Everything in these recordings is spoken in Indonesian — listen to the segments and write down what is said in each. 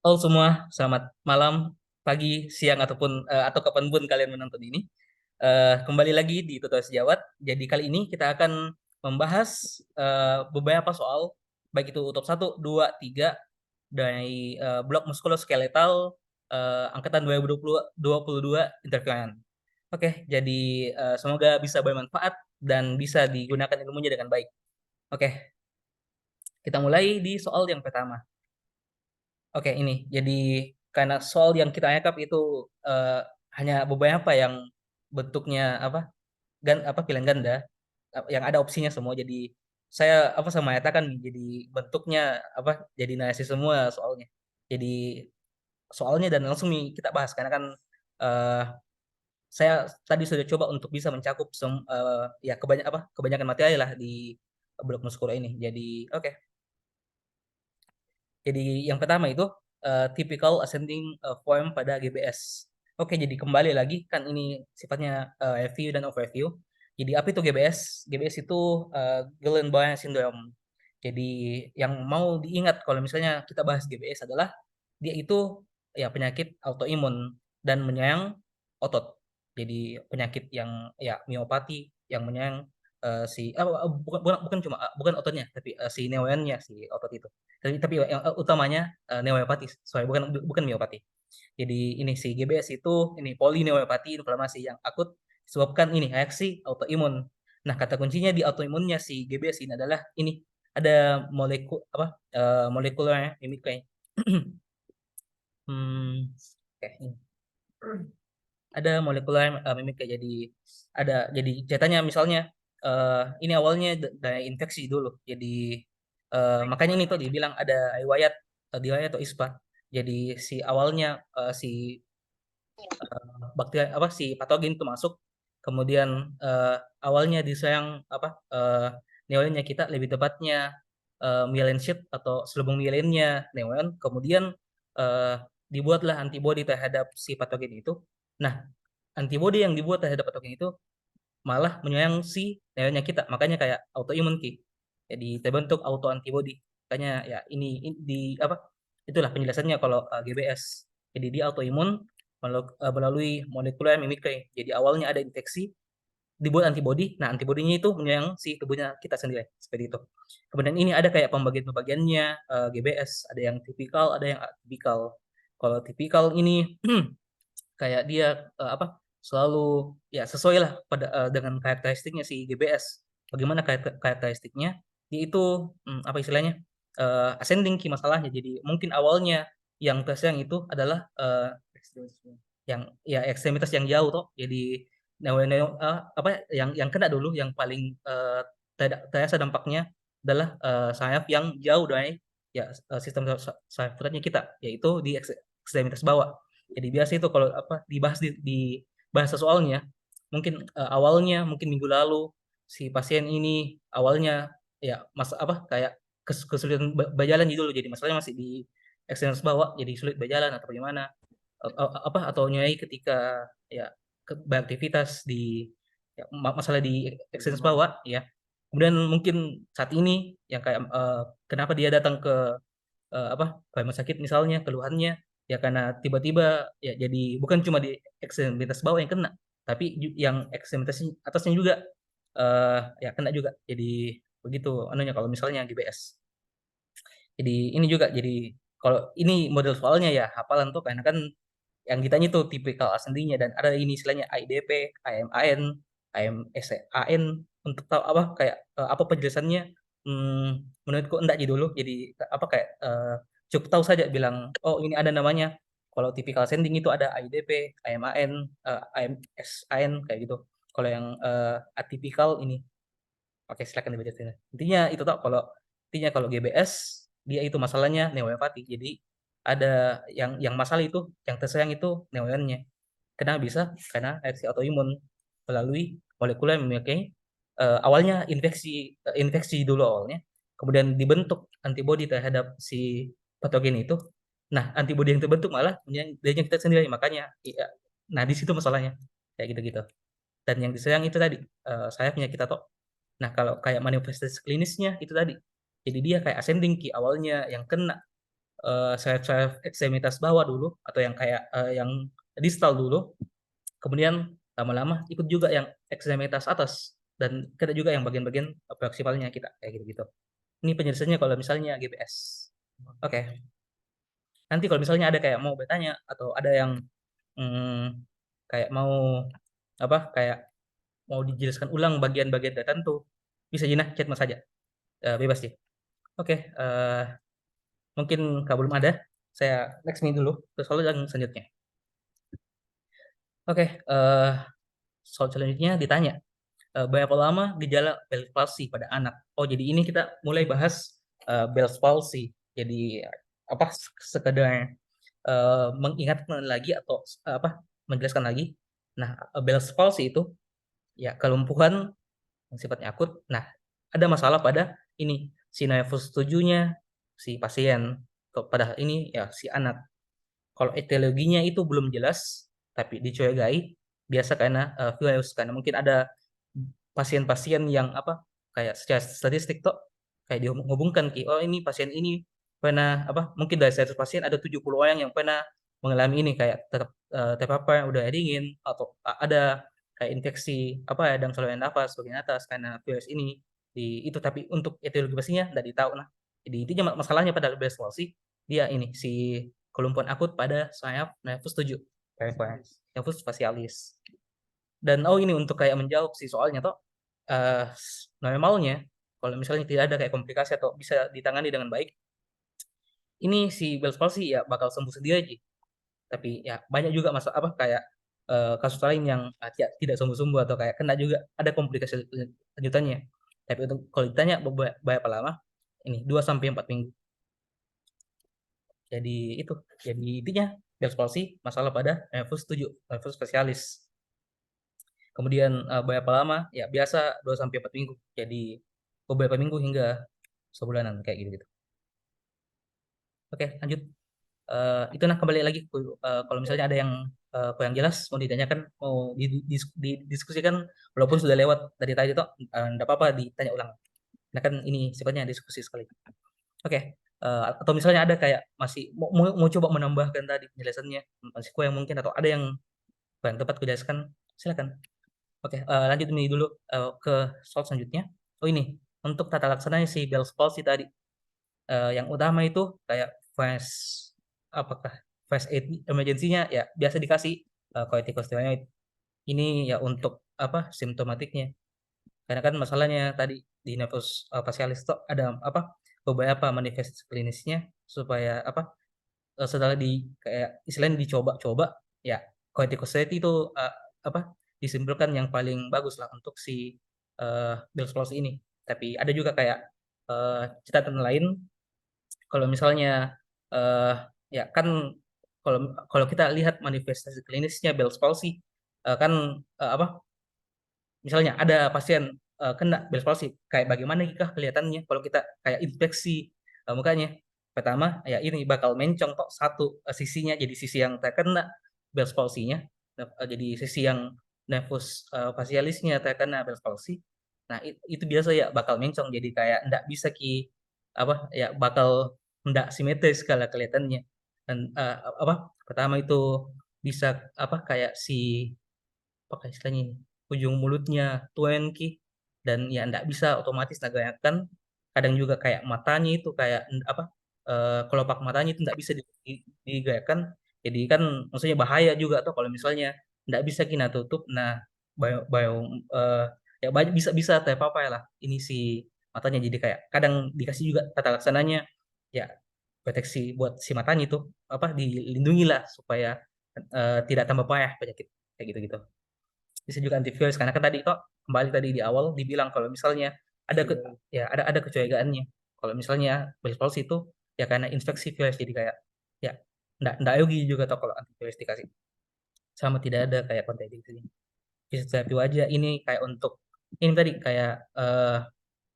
Halo semua, selamat malam, pagi, siang atau kapanpun kalian menonton ini. Kembali lagi di Tutorial Sejawat. Jadi kali ini kita akan membahas beberapa soal, baik itu utop 1, 2, 3 dari blok muskuloskeletal angkatan 2022 interviewan. Oke, jadi semoga bisa bermanfaat dan bisa digunakan ilmunya dengan baik. Oke, kita mulai di soal yang pertama. Oke, ini. Jadi karena soal yang kita anggap itu eh, hanya beberapa yang bentuknya pilihan ganda yang ada opsinya semua. Jadi saya mengatakan nih, jadi bentuknya jadi narasi semua soalnya. Jadi soalnya dan langsung nih kita bahas karena kan eh, saya tadi sudah coba untuk bisa mencakup ya kebanyakan materi lah di blok muskula ini. Jadi oke. Jadi yang pertama itu typical ascending form pada GBS. Oke, jadi kembali lagi kan ini sifatnya review dan overview. Jadi apa itu GBS? GBS itu Guillain-Barré syndrome. Jadi yang mau diingat kalau misalnya kita bahas GBS adalah dia itu ya penyakit autoimun dan menyerang otot. Jadi penyakit yang ya miopati yang menyerang bukan ototnya tapi si neuronnya si otot itu. Tapi yang utamanya neuropati, sorry bukan bukan miopati. Jadi ini si GBS itu ini polineuropati inflamasi yang akut disebabkan ini reaksi autoimun. Nah, kata kuncinya di autoimunnya si GBS ini adalah ini ada molekuler mimiknya. Hmm, oke, ini. Ada molekuler mimiknya jadi ceritanya misalnya ini awalnya dari infeksi dulu. Jadi makanya ini tuh dibilang ada riwayat riwayat atau ISPA. Jadi si awalnya si bakteri si patogen itu masuk, kemudian awalnya diserang neuronnya kita, lebih tepatnya myelin sheath atau selubung myelinnya neuron, kemudian eh, dibuatlah antibodi terhadap si patogen itu. Nah, antibodi yang dibuat terhadap patogen itu malah menyerang si neuronnya kita, makanya kayak autoimun ki. Jadi terbentuk auto antibody. Makanya ya ini di apa itulah penjelasannya kalau GBS. Jadi dia autoimun melalui molekular mimikry. Jadi awalnya ada infeksi, dibuat antibodi. Nah, antibodinya itu menyerang si tubuhnya kita sendiri, seperti itu. Kemudian ini ada kayak pembagian-pembagiannya GBS, ada yang tipikal, ada yang atipikal. Kalau tipikal ini kayak dia selalu ya sesuai lah dengan karakteristiknya si GBS. Bagaimana karakteristiknya? Dia itu apa istilahnya? Ascending key masalahnya. Jadi mungkin awalnya yang terserang itu adalah yang ya ekstremitas yang jauh toh. Jadi yang kena dulu yang paling terasa dampaknya adalah sayap yang jauh dari ya sistem sayap pusatnya kita, yaitu di ekstremitas bawah. Jadi biasa itu kalau dibahas di bahasa soalnya, mungkin awalnya mungkin minggu lalu si pasien ini awalnya ya kayak kesulitan berjalan gitu loh. Jadi masalahnya masih di ekstremitas bawah, jadi sulit berjalan atau bagaimana atau nyai ketika ya beraktivitas di ya, masalah di ekstensi bawah ya. Kemudian mungkin saat ini yang kayak kenapa dia datang ke ke rumah sakit misalnya keluhannya ya karena tiba-tiba ya jadi bukan cuma di ekstremitas bawah yang kena, tapi yang ekstremitas atasnya juga ya kena juga. Jadi begitu anunya kalau misalnya GBS. Jadi ini juga jadi kalau ini model soalnya ya hafalan tuh karena kan yang ditanya tuh tipikal ascendinya dan ada ini istilahnya IDP, IMAN, IMSAN untuk tahu kayak apa penjelasannya. Menurutku enggak jadi dulu. Jadi kayak cukup tahu saja bilang oh ini ada namanya. Kalau tipikal ascending itu ada IDP, IMAN, IMSAN kayak gitu. Kalau yang atipikal ini oke, silakan dibaca sini. Intinya kalau GBS dia itu masalahnya neuropati. Jadi ada yang masalah itu yang tersayang itu neuronnya. Kenapa bisa? Karena reaksi autoimun melalui molekuler mimiknya awalnya infeksi dulu awalnya, kemudian dibentuk antibodi terhadap si patogen itu. Nah, antibodi yang terbentuk malah menyerang kita sendiri, makanya iya. Nah, di situ masalahnya kayak gitu-gitu. Dan yang disayang itu tadi saya punya kita toh. Nah, kalau kayak manifestasi klinisnya itu tadi. Jadi dia kayak ascending ki awalnya yang kena. sayap ekstremitas bawah dulu atau yang kayak yang distal dulu, kemudian lama-lama ikut juga yang ekstremitas atas dan kita juga yang bagian-bagian proksimalnya kita kayak gitu-gitu. Ini penjelasannya kalau misalnya GPS. Oke. Nanti kalau misalnya ada kayak mau bertanya atau ada yang kayak mau apa kayak mau dijelaskan ulang bagian-bagian tertentu, bisa Jina chat mas saja. Bebas sih. Oke, mungkin kalau belum ada, saya next me dulu terus soal yang selanjutnya. Oke, soal selanjutnya ditanya berapa lama gejala Bell's palsy pada anak. Oh, jadi ini kita mulai bahas Bell's palsy. Jadi apa sekedar mengingatkan lagi atau apa menjelaskan lagi. Nah, Bell's palsy itu ya kelumpuhan yang sifatnya akut. Nah, ada masalah pada ini si nervus tujuhnya si pasien. Pada ini ya si anak. Kalau etiologinya itu belum jelas, tapi dicurigai biasa karena virus karena mungkin ada pasien-pasien yang apa kayak secara statistik tuh kayak dihubungkan ki oh ini pasien ini pernah apa mungkin dari 100 pasien ada 70 orang yang pernah mengalami ini kayak terpapar udara dingin atau ada kayak infeksi apa ya dan saluran nafas bagian atas karena virus ini di itu tapi untuk etiologi pastinya tidak ditahu nah jadi intinya masalahnya pada Bell's palsy dia ini si kelumpuhan akut pada sayap nervus 7 nervus facialis dan oh ini untuk kayak menjawab si soalnya toh eh normalnya kalau misalnya tidak ada kayak komplikasi atau bisa ditangani dengan baik ini si Bell's palsy ya bakal sembuh sendiri aja tapi ya banyak juga masalah apa kayak kasus lain yang tidak sembuh-sembuh atau kayak kena juga ada komplikasi lanjutannya tapi untuk kalau ditanya berapa lama ini 2 sampai 4 minggu jadi itu jadi intinya Bell's palsy masalah pada nervus 7 nervus spesialis kemudian berapa lama ya biasa 2 sampai 4 minggu jadi beberapa minggu hingga sebulanan kayak gitu gitu oke lanjut itu nah kembali lagi kalau misalnya ada yang kurang jelas mau ditanyakan mau didiskusikan walaupun sudah lewat dari tadi toh enggak apa-apa ditanya ulang nah kan ini sifatnya diskusi sekali oke atau misalnya ada kayak masih mau coba menambahkan tadi penjelasannya masih kurang mungkin atau ada yang kurang tepat kujelaskan silakan oke lanjut ini dulu ke soal selanjutnya oh ini untuk tata laksananya si Bell's palsy tadi yang utama itu kayak fast apakah fast aid emergency-nya ya biasa dikasih corticosteroid ini ya untuk apa simptomatiknya karena kan masalahnya tadi di nervus facialis itu ada apa beberapa manifestasi klinisnya supaya apa setelah di kayak istilahnya dicoba-coba ya corticosteroid itu apa disimpulkan yang paling bagus lah untuk si Bell's palsy ini tapi ada juga kayak catatan lain kalau misalnya eh ya kan kalau kalau kita lihat manifestasi klinisnya Bell's palsy kan apa misalnya ada pasien kena Bell's palsy kayak bagaimana jika kelihatannya kalau kita kayak infeksi mukanya pertama ya ini bakal mencong kok satu sisinya jadi sisi yang terkena Bell's palsy-nya jadi sisi yang nervus facialisnya terkena Bell's palsy nah itu biasa ya bakal mencong jadi kayak ndak bisa ki apa ya bakal ndak simetris kalau kelihatannya dan apa pertama itu bisa apa kayak si apa istilahnya ini ujung mulutnya tuenki dan ya ndak bisa otomatis nagayakkan kadang juga kayak matanya itu kayak apa kelopak matanya itu ndak bisa digayakan jadi kan maksudnya bahaya juga tuh kalau misalnya ndak bisa kita tutup nah bio, bio eh, ya banyak bisa bisa apa lah ini si matanya jadi kayak kadang dikasih juga tata laksananya ya proteksi buat si matanya itu apa dilindungi lah supaya tidak tambah parah penyakit kayak gitu-gitu bisa juga antivirus karena kan tadi kok kembali tadi di awal dibilang kalau misalnya ada ya ada kecurigaannya kalau misalnya Bell's palsy itu ya karena infeksi virus jadi kayak ya enggak yogi juga tau kalau antivirus dikasih sama tidak ada kayak kontraindikasi fisioterapi wajah ini kayak untuk ini tadi kayak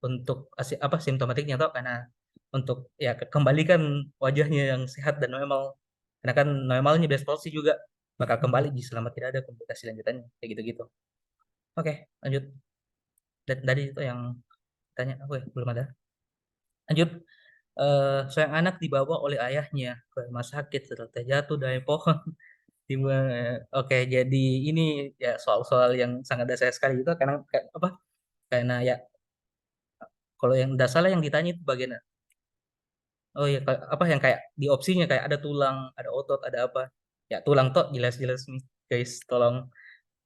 untuk apa simptomatiknya atau karena untuk ya kembalikan wajahnya yang sehat dan normal karena kan normalnya Bell's palsy juga bakal kembali selama tidak ada komplikasi lanjutannya kayak gitu-gitu oke lanjut dan tadi itu yang tanya aku belum ada lanjut Seorang anak dibawa oleh ayahnya ke rumah sakit setelah terjatuh dari pohon. Oke, jadi ini ya soal-soal yang sangat dasar sekali itu karena apa? Karena ya kalau yang nggak salah yang ditanya itu bagian oh ya apa yang kayak di opsinya kayak ada tulang, ada otot, ada apa? Ya tulang toh jelas-jelas nih guys, tolong.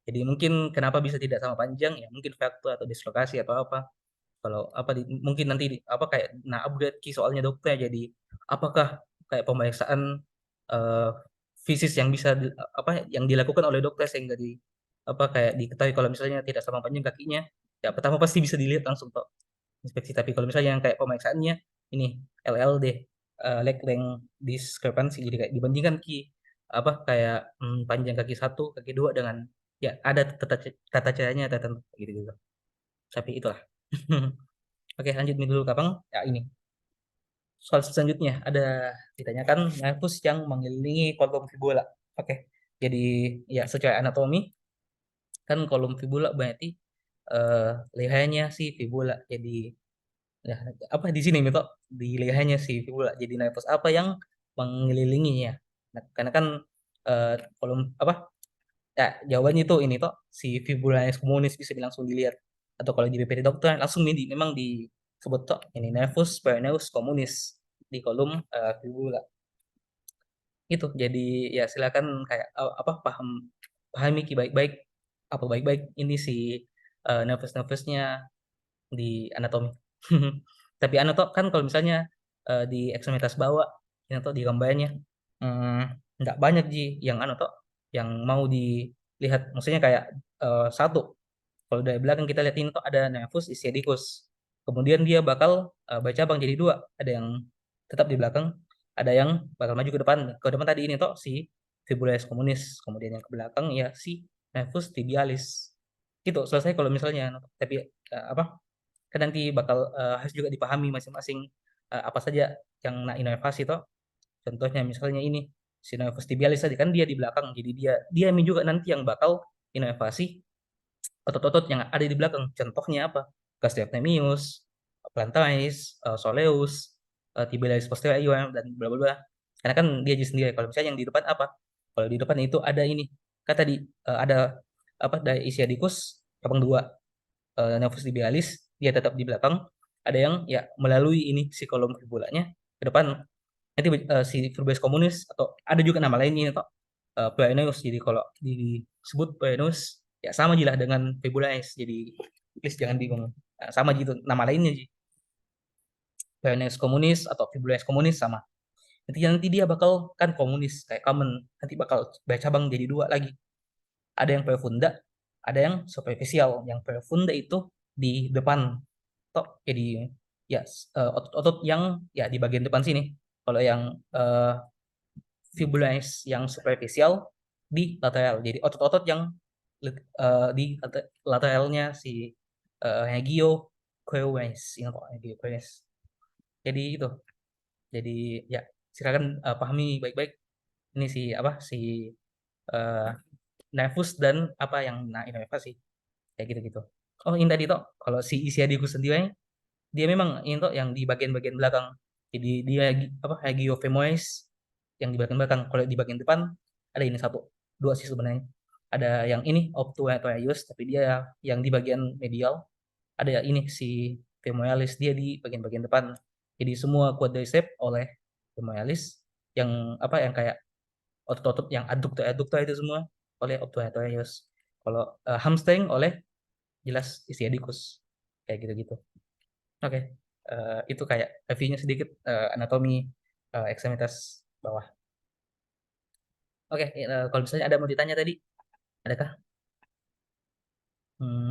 Jadi mungkin kenapa bisa tidak sama panjang ya mungkin fraktur atau dislokasi atau apa. Kalau apa mungkin nanti apa kayak nah upgrade ki soalnya dokter jadi apakah kayak pemeriksaan eh, fisis yang bisa apa yang dilakukan oleh dokter sehingga di apa kayak diketahui kalau misalnya tidak sama panjang kakinya ya pertama pasti bisa dilihat langsung toh inspeksi tapi kalau misalnya yang kayak pemeriksaannya ini LLD leg length discrepancy jadi kayak dibandingkan ki apa kayak panjang kaki satu kaki dua dengan ya ada tata caranya tertentu gitu gitu tapi itulah. Oke, lanjut nih dulu Kapang. Ya ini. Soal selanjutnya ada ditanyakan nervus yang mengelilingi kolom fibula. Oke. Jadi ya secara anatomi kan kolom fibula berarti eh lihainya si fibula. Jadi ya apa di sini Mito? Di lihainya si fibula. Jadi nervus apa yang mengelilinginya? Nah, karena kan eh kolom apa? Ya, jawabannya itu ini toh si fibularis communis bisa langsung dilihat atau kalau di PPT dokter langsung memang disebut toh ini nervus perennius communis di kolom fibula itu jadi ya silakan kayak apa pahami baik-baik apa baik-baik ini si nervus-nervusnya di anatomi. Tapi anatom kan kalau misalnya di ekstremitas bawah ini tuh di gambarnya hmm, nggak banyak Ji yang toh yang mau dilihat maksudnya kayak satu kalau dari belakang kita lihat ini tuh ada nervus ischiadicus kemudian dia bakal bercabang jadi dua ada yang tetap di belakang ada yang bakal maju ke depan tadi ini tuh si fibularis communis kemudian yang ke belakang ya si nervus tibialis gitu selesai kalau misalnya tapi apa kan nanti bakal harus juga dipahami masing-masing apa saja yang nak inovasi toh contohnya misalnya ini si nervus tibialis tadi kan dia di belakang jadi dia juga nanti yang bakal inovasi otot-otot yang ada di belakang contohnya apa gastrocnemius plantaris soleus tibialis posterior dan bla bla bla karena kan dia jadi sendiri kalau misalnya yang di depan apa kalau di depan itu ada ini kan tadi ada apa dari isiadicus cabang dua nervus tibialis dia tetap di belakang ada yang ya melalui ini si kolom fibulanya ke depan nanti si fibularis communis atau ada juga nama lainnya atau perennius jadi kalau disebut perennius ya sama jilah dengan fibularis jadi please jangan bingung. Nah, sama gitu nama lainnya sih perennius communis atau fibularis communis sama nanti dia bakal kan komunis kayak common nanti bakal bercabang jadi dua lagi ada yang profunda ada yang superficial yang profunda itu di depan tok jadi ya otot-otot yang ya di bagian depan sini kalau yang eh, fibularis yang superficial di lateral jadi otot-otot yang di lateralnya si Hagio Coeurens ingat kok Hagio Coeurens jadi itu jadi ya silakan pahami baik-baik ini si apa si eh, nervus dan apa yang nah inovasi kayak gitu-gitu oh ini tadi toh kalau si Isiadikus sendiri dia memang ini tuh yang di bagian-bagian belakang jadi dia apa hagiofemois yang di bagian belakang kalau di bagian depan ada ini satu dua sih sebenarnya ada yang ini obtuaratus tapi dia yang di bagian medial ada ini si femoralis dia di bagian-bagian depan jadi semua quadriceps oleh femoralis yang apa yang kayak otot-otot yang adductor itu semua oleh obtuaratus kalau hamstring oleh jelas ischiadicus kayak gitu-gitu. Oke, itu kayak reviewnya sedikit anatomi ekstremitas bawah. Oke, kalau misalnya ada mau ditanya tadi, adakah?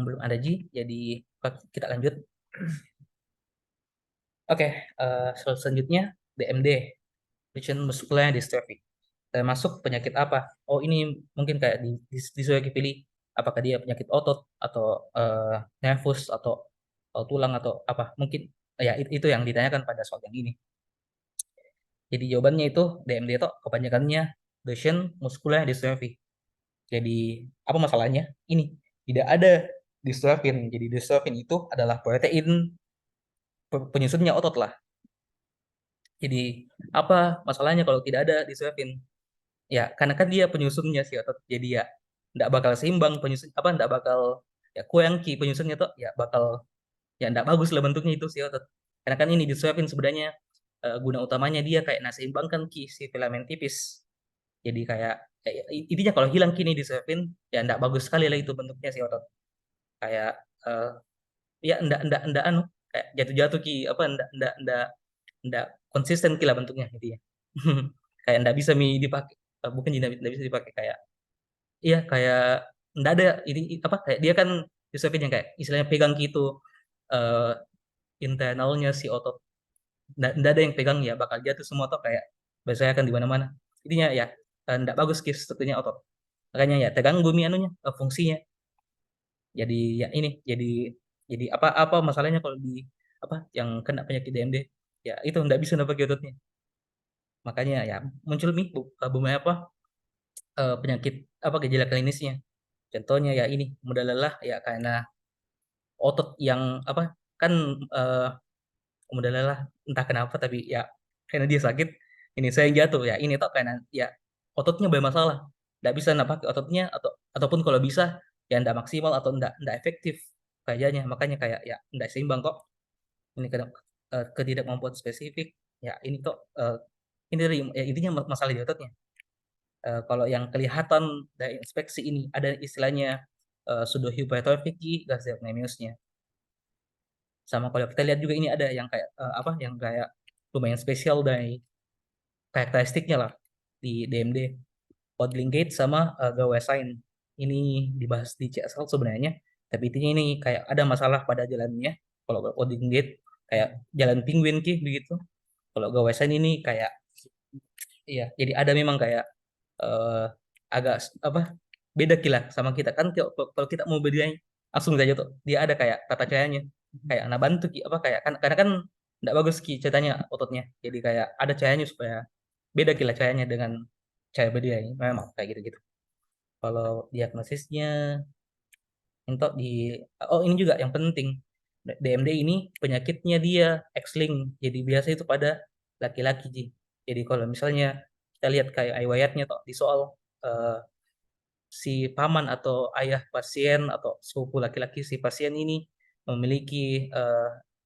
Belum ada Ji, jadi kita lanjut. Oke, selanjutnya DMD, Duchenne Muscular Dystrophy. Termasuk penyakit apa? Oh ini mungkin kayak disuruh pilih apakah dia penyakit otot atau nervus atau tulang atau apa? Mungkin ya itu yang ditanyakan pada soal yang ini. Jadi jawabannya itu DMD itu kepanjangannya Duchenne Muscular Dystrophy. Jadi apa masalahnya? Ini tidak ada dystrophin. Jadi dystrophin itu adalah protein penyusunnya otot lah. Jadi apa masalahnya kalau tidak ada diswepin? Ya karena kan dia penyusunnya si otot, jadi ya nggak bakal seimbang penyusun apa nggak bakal ya kurang ki penyusunnya tuh ya bakal ya nggak bagus lah bentuknya itu si otot. Karena kan ini diswepin sebenarnya guna utamanya dia kayak nah seimbangkan ki si filamen tipis. Jadi kayak intinya kalau hilang kini diswepin ya nggak bagus sekali lah itu bentuknya si otot. Kayak eh, ya ndak anu kayak jatuh-jatuh ki apa ndak konsisten kila bentuknya gitu ya. Kayak ndak bisa mi dipakai bukan ndak bisa dipakai kayak iya kayak ndak ada ini apa kayak dia kan Yusufin yang kayak istilahnya pegang gitu eh internalnya si otot ndak ada yang pegang ya bakal jatuh semua otot kayak biasanya kan di mana-mana intinya ya ndak bagus ki strukturnya otot makanya ya terganggu mi anunya fungsinya jadi ya ini jadi apa masalahnya kalau di apa yang kena penyakit DMD ya itu nggak bisa nambah ototnya makanya ya muncul nih beberapa penyakit apa gejala klinisnya contohnya ya ini mudah lelah ya karena otot yang apa kan eh, mudah lelah entah kenapa tapi ya karena dia sakit ini saya yang jatuh ya ini toh karena ya ototnya bermasalah nggak bisa napak ototnya ataupun kalau bisa ya nggak maksimal atau nggak efektif kayaknya makanya kayak ya nggak seimbang kok ini ketidakmampuan spesifik ya ini kok ini dari ya, intinya masalah di ototnya. Kalau yang kelihatan dari inspeksi ini ada istilahnya pseudohypertrophic gastrocnemiusnya. Sama kalau kita lihat juga ini ada yang kayak apa yang kayak lumayan spesial dari karakteristiknya lah di DMD. Codling gate sama Gawain ini dibahas di CSL sebenarnya, tapi intinya ini kayak ada masalah pada jalannya. Kalau codling gate kayak jalan penguin ki begitu. Kalau Gawain ini kayak iya, jadi ada memang kayak eh, agak apa beda kila sama kita kan kalau kita mau bedain langsung saja tuh dia ada kayak tata caranya kayak nah bantu ki apa kayak kan karena kan nggak bagus ki ceritanya ototnya jadi kayak ada caranya supaya beda kila caranya dengan cara berdiai memang kayak gitu gitu kalau diagnosisnya untuk di oh ini juga yang penting DMD ini penyakitnya dia X-linked jadi biasa itu pada laki-laki Ji. Jadi kalau misalnya kita lihat kayak riwayatnya toh di soal eh, si paman atau ayah pasien atau sepupu laki-laki si pasien ini memiliki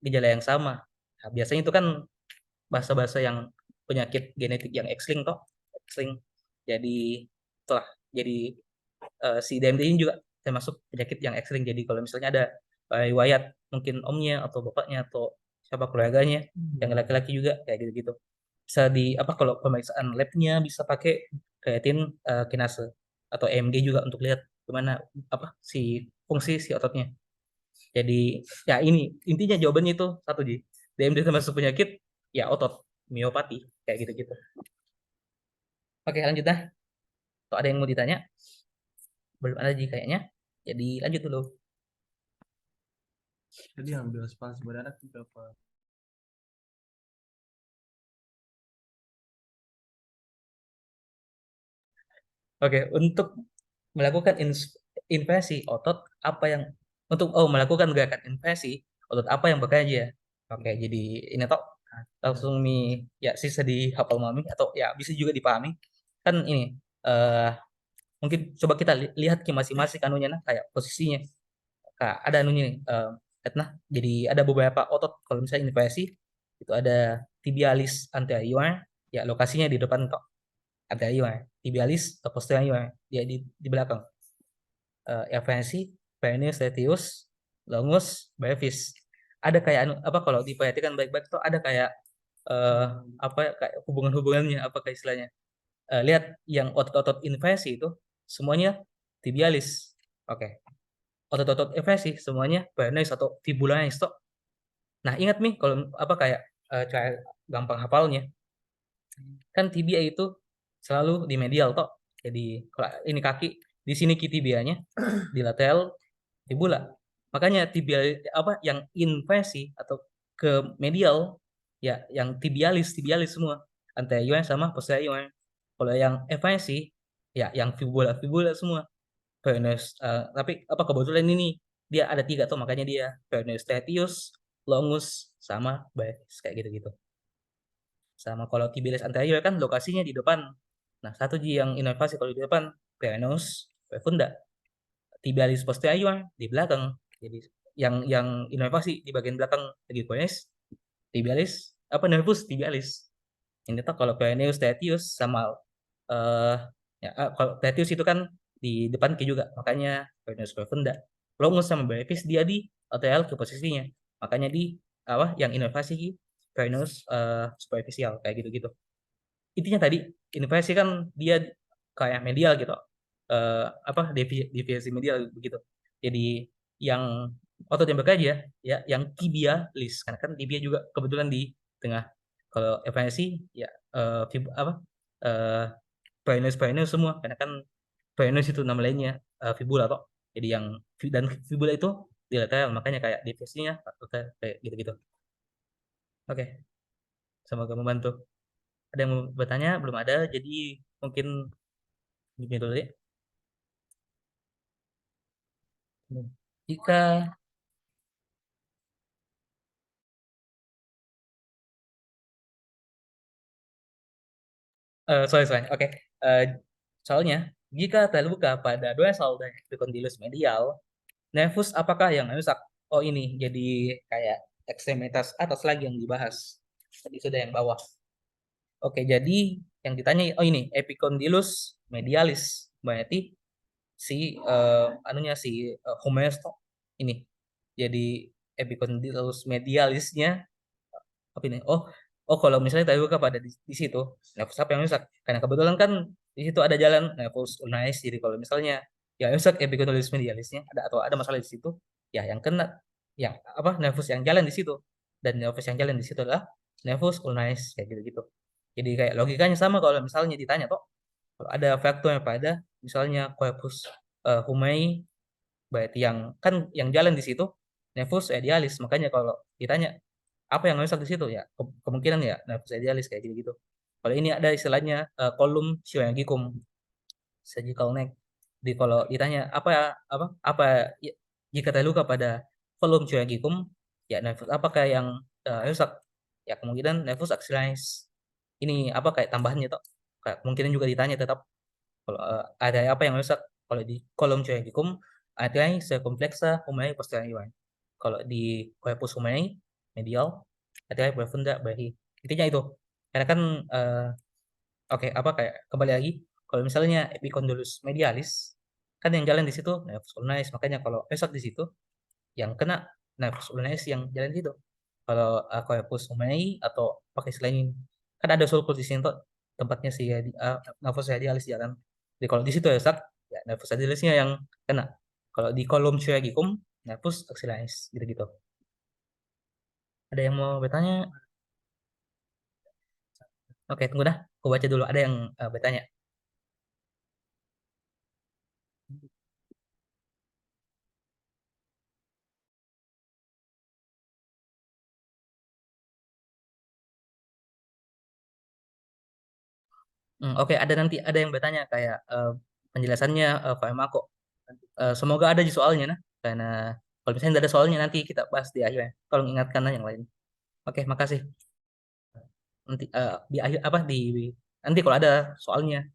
gejala yang sama. Nah, biasanya itu kan bahasa-bahasa yang penyakit genetik yang X-linked toh, X-linked. Jadi itulah jadi si DMD ini juga termasuk penyakit yang X-linked. Jadi kalau misalnya ada riwayat mungkin omnya atau bapaknya atau siapa keluarganya yang laki-laki juga kayak gitu-gitu. Bisa di apa kalau pemeriksaan labnya bisa pakai kreatin kinase atau EMG juga untuk lihat gimana apa si fungsi si ototnya. Jadi ya ini intinya jawabannya itu satu Ji. DMD termasuk penyakit ya otot miopati kayak gitu-gitu. Oke lanjut dah. Atau ada yang mau ditanya? Belum ada Ji kayaknya. Jadi lanjut dulu. Jadi yang biospasi berdarah itu berapa? Oke, untuk melakukan inversi otot apa yang untuk melakukan gerakan inversi otot apa yang bekerja. Oke, jadi ini toh langsung nih ya sisa dihafal mami atau ya bisa juga dipahami. Kan ini eh mungkin coba kita lihat ke masing-masing anunya nah kayak posisinya. Kak, ada anunya nih nah jadi ada beberapa otot kalau misalnya inversi itu ada tibialis anterior ya lokasinya di depan kok anterior tibialis posterior dia di belakang FNC, penis, retius, longus, brevis. Ada kayak apa kalau diperhatikan baik-baik tuh ada kayak eh, apa ya, kayak hubungan-hubungannya apa kayak istilahnya. Lihat yang otot-otot inversi itu semuanya tibialis. Oke. Otot-otot inversi semuanya penis atau fibularis tuh. Nah, ingat nih kalau apa kayak cara gampang hafalnya. Kan tibia itu selalu di medial toh. Jadi kalau ini kaki di sini ki tibianya, di lateral fibula. Makanya tibial apa yang inversi atau ke medial ya yang tibialis semua anterior sama posterior. Kalau yang eversi ya yang fibula semua. Peroneus tapi apa kebetulan ini dia ada tiga tuh makanya dia peroneus statius, longus sama brevis kayak gitu-gitu. Sama kalau tibialis anterior kan lokasinya di depan. Nah, satu Ji yang inovasi kalau di depan, peroneus profunda. Tibialis posterior di belakang. Jadi yang inovasi di bagian belakang lagi peroneus, tibialis apa nervus tibialis. Ini tuh kalau peroneus tertius sama eh ya kalau tertius itu kan di depan kiri juga, makanya peroneus profunda. Longus sama brevis dia di lateral ke posisinya. Makanya di apa yang inovasi peroneus superficial kayak gitu-gitu. Intinya tadi inovasi kan dia kayak medial gitu. Apa deviasi medial begitu. Jadi yang otot yang bekerja ya yang tibialis karena kan tibia juga kebetulan di tengah. Kalau evaluasi ya apa eh perennial semua karena kan perennial itu nama lainnya fibula toh. Jadi yang dan fibula itu di lateral makanya kayak deviasinya kayak gitu-gitu. Oke, semoga membantu. Ada yang mau bertanya? Belum ada, jadi mungkin gini dulu ya. Jika sorry, oke. Eh, soalnya jika terluka pada dorsal dan epicondylus medial, nervus apakah yang rusak? Oh ini jadi kayak ekstremitas atas lagi yang dibahas. Tadi sudah yang bawah. Oke, jadi yang ditanya oh ini epicondylus medialis. Berarti si anunya si humerus toh ini. Jadi epicondylus medialisnya apa ini? Oh kalau misalnya terluka pada di situ, nervus apa yang rusak? Karena kebetulan kan di situ ada jalan nervus ulnaris. Jadi kalau misalnya yang rusak epicondylus medialisnya ada atau ada masalah di situ, ya yang kena yang apa nervus yang jalan di situ dan nervus yang jalan di situ adalah nervus ulnaris kayak gitu-gitu. Jadi kayak logikanya sama kalau misalnya ditanya toh, kalau ada faktor yang pada misalnya corpus humeri berarti yang kan yang jalan di situ nervus idealis. Makanya kalau ditanya apa yang rusak di situ ya kemungkinan ya nervus idealis kayak gitu-gitu. Kalau ini ada istilahnya kolum syringicum surgical neck. Jadi kalau ditanya apa jika terluka pada kolum syringicum ya nervus apakah yang rusak? Ya kemungkinan nervus axillaris. Ini apa kayak tambahannya toh? Kayak kemungkinan juga ditanya tetap kalau ada apa yang rusak? Kalau di kolom syringicum arteria circumflexa humeri posterior. Kalau di corpus humeri medial arteria profunda berahi. Intinya itu. Karena kan oke apa kayak kembali lagi kalau misalnya epicondylus medialis kan yang jalan di situ nervus ulnaris makanya kalau rusak di situ yang kena nervus ulnaris yang jalan di situ. Kalau corpus humeri atau pakai selain kan ada sulcus di sini tuh tempatnya si nervus radialis jalan. Jadi kalau di situ rusak ya nervus radialisnya yang kena. Kalau di kolom syringicum nervus axillaris gitu-gitu. Ada yang mau bertanya? Oke, tunggu dah. Aku baca dulu. Ada yang bertanya. Oke, ada nanti ada yang bertanya kayak penjelasannya Farmako. Semoga ada di soalnya nah. Karena kalau misalnya tidak ada soalnya nanti kita bahas di akhir ya. Tolong ingatkan yang lain. Oke, makasih. Nanti di akhir apa di nanti kalau ada soalnya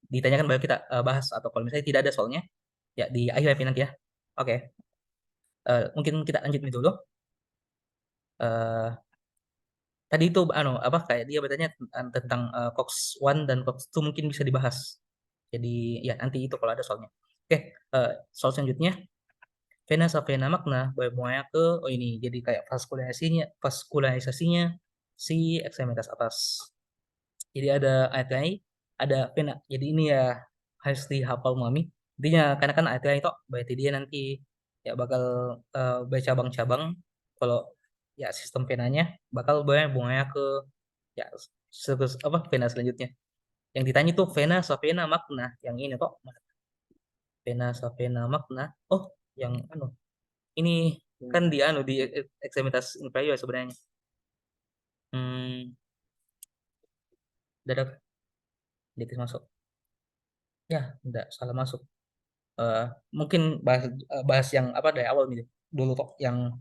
ditanyakan baru kita bahas atau kalau misalnya tidak ada soalnya ya di akhir ya nanti ya. Oke, mungkin kita lanjut nih dulu. Eh, tadi itu anu apa kayak dia bertanya tentang Cox 1 dan Cox 2 mungkin bisa dibahas. Jadi ya nanti itu kalau ada soalnya. Oke, soal selanjutnya vena vena magna bermuara ke oh ini jadi kayak vaskularisasinya si ekstremitas atas. Jadi ada artery, ada vena. Jadi ini ya harus dihafal mami. Intinya karena kan artery itu berarti dia nanti ya bakal bercabang-cabang. Kalau ya sistem venanya bakal bermuara ke ya apa vena selanjutnya. Yang ditanya tuh vena vena magna yang ini kok vena vena magna. Oh, yang anu ini kan di anu di ekstremitas inferior sebenarnya. Hmm, dadak dikit masuk. Ya, enggak salah masuk. Eh, mungkin bahas yang apa dari awal nih dulu kok yang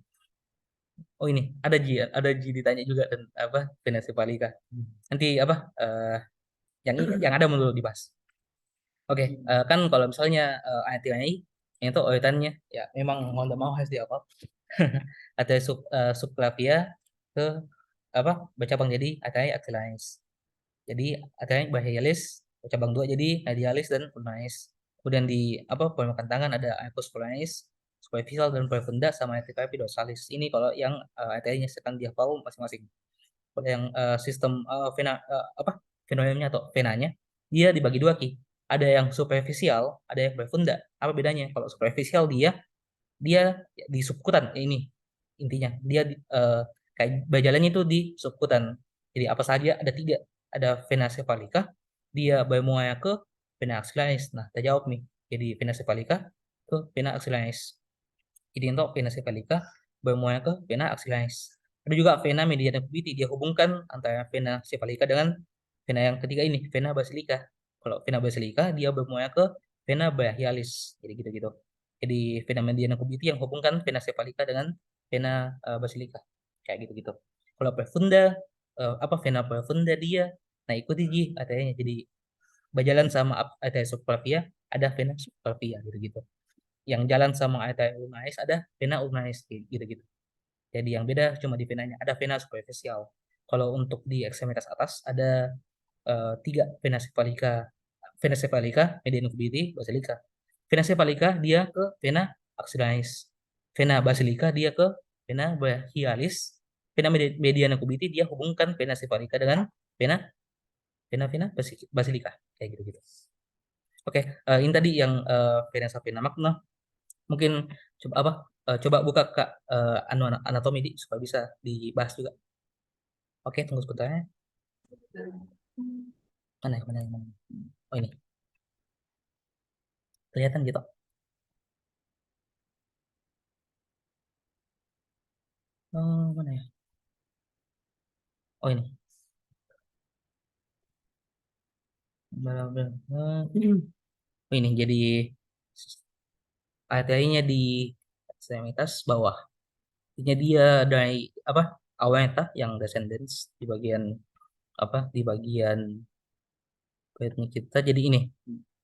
Oh ini ada Ji ditanya juga dan apa vena cephalika. Nanti apa yang ada menurut dibahas. Oke, kan kalau misalnya ATI itu oitannya ya memang mau tidak mau harus dihafal. Ada subclavia ke apa bercabang jadi ATI axillaris. Jadi ATI brachialis bercabang dua jadi medialis dan ulnaris. Kemudian di apa permukaan tangan ada arcus pulmonalis, superficial dan profunda sama ATI dorsalis. Ini kalau yang ATI-nya sedang dihafal masing-masing. Kalau yang sistem vena apa fenomennya atau venanya dia dibagi dua ki. Ada yang superficial, ada yang profunda. Apa bedanya? Kalau superficial dia dia di subkutan ini intinya dia kayak bajalannya itu di subkutan. Jadi apa saja ada tiga, ada vena cephalika, dia bermuara ke vena axillaris. Nah terjawab nih, jadi vena cephalika ke vena axillaris. Jadi untuk vena cephalika bermuara ke vena axillaris. Ada juga vena mediana cubitti, dia hubungkan antara vena cephalika dengan vena yang ketiga ini, vena basilica. Kalau vena basilica dia bermuara ke vena brachialis. Jadi gitu-gitu. Jadi vena mediana cubitti yang hubungkan vena cephalika dengan vena basilica. Kayak gitu-gitu. Kalau profunda apa vena profunda dia nah ikuti Ji arterinya. Jadi berjalan sama arteria subclavia ada vena subclavia gitu-gitu. Yang jalan sama arteria ulnaris ada vena ulnaris gitu-gitu. Jadi yang beda cuma di venanya. Ada vena superficial. Kalau untuk di ekstremitas atas ada tiga vena cephalika, mediana cubitti, basilica. Vena cephalika dia ke vena axillaris. Vena basilica dia ke vena brachialis. Vena mediana cubitti dia hubungkan vena cephalika dengan vena basilica kayak gitu-gitu. Oke, ini tadi yang vena sapina magna. Mungkin coba apa? Coba buka Kak anatomi di supaya bisa dibahas juga. Oke, tunggu sebentar ya. Mana? Oh ini, kelihatan gitu. Oh, mana ya? Oh ini. Bla, bla, bla. Oh ini, jadi arterinya di ekstremitas bawah. Artinya dia dari apa? Aorta yang descendens di bagian apa? Di bagian kulitnya kita. Jadi ini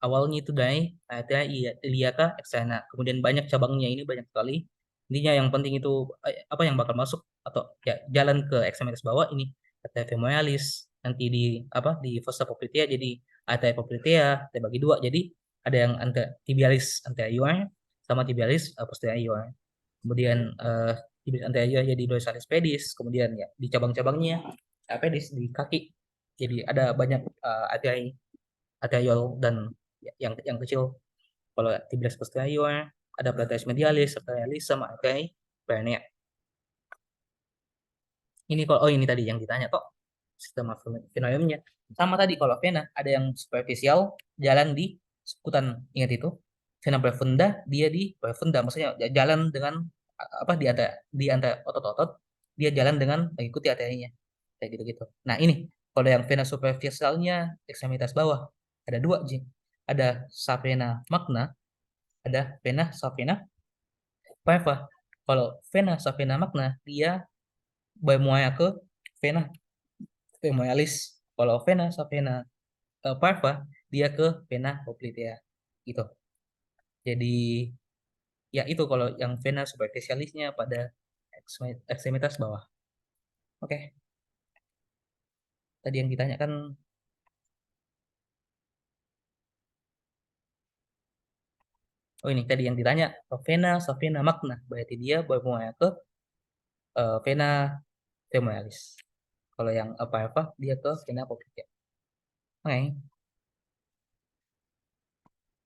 awalnya itu dari arteria iliaca externa. Kemudian banyak cabangnya ini banyak sekali. Intinya yang penting itu apa yang bakal masuk atau ya jalan ke ekstremitas bawah ini arteria femoralis. Nanti di apa di fossa poplitea jadi arteria poplitea terbagi dua. Jadi ada yang tibialis anterior sama tibialis posterior. Kemudian tibialis anterior jadi dorsalis pedis. Kemudian ya di cabang-cabangnya pedis di kaki. Jadi ada banyak arteria arterial dan yang kecil. Kalau tibialis posterior ada arterialis medialis, arterialis sama arteria perennial. Ini kalau oh ini tadi yang ditanya kok sistem fenomennya. Sama tadi kalau vena ada yang superficial jalan di sekutan, ingat itu. Vena profunda dia di profunda maksudnya jalan dengan apa di antara otot-otot dia jalan dengan mengikuti arterinya kayak gitu-gitu. Nah, ini kalau yang vena superficialnya ekstremitas bawah ada dua, Ji. Ada sapena magna, ada vena sapena parva. Kalau vena sapena magna dia bermuara ke vena femoralis. Kalau vena sapena parva dia ke vena poplitea gitu. Jadi ya itu kalau yang vena superficialisnya pada ekstremitas bawah. Oke, tadi yang ditanyakan oh ini tadi yang ditanya vena sapena magna berarti dia bermuara ke vena femoralis. Kalau yang apa dia ke vena poplitea. Oke.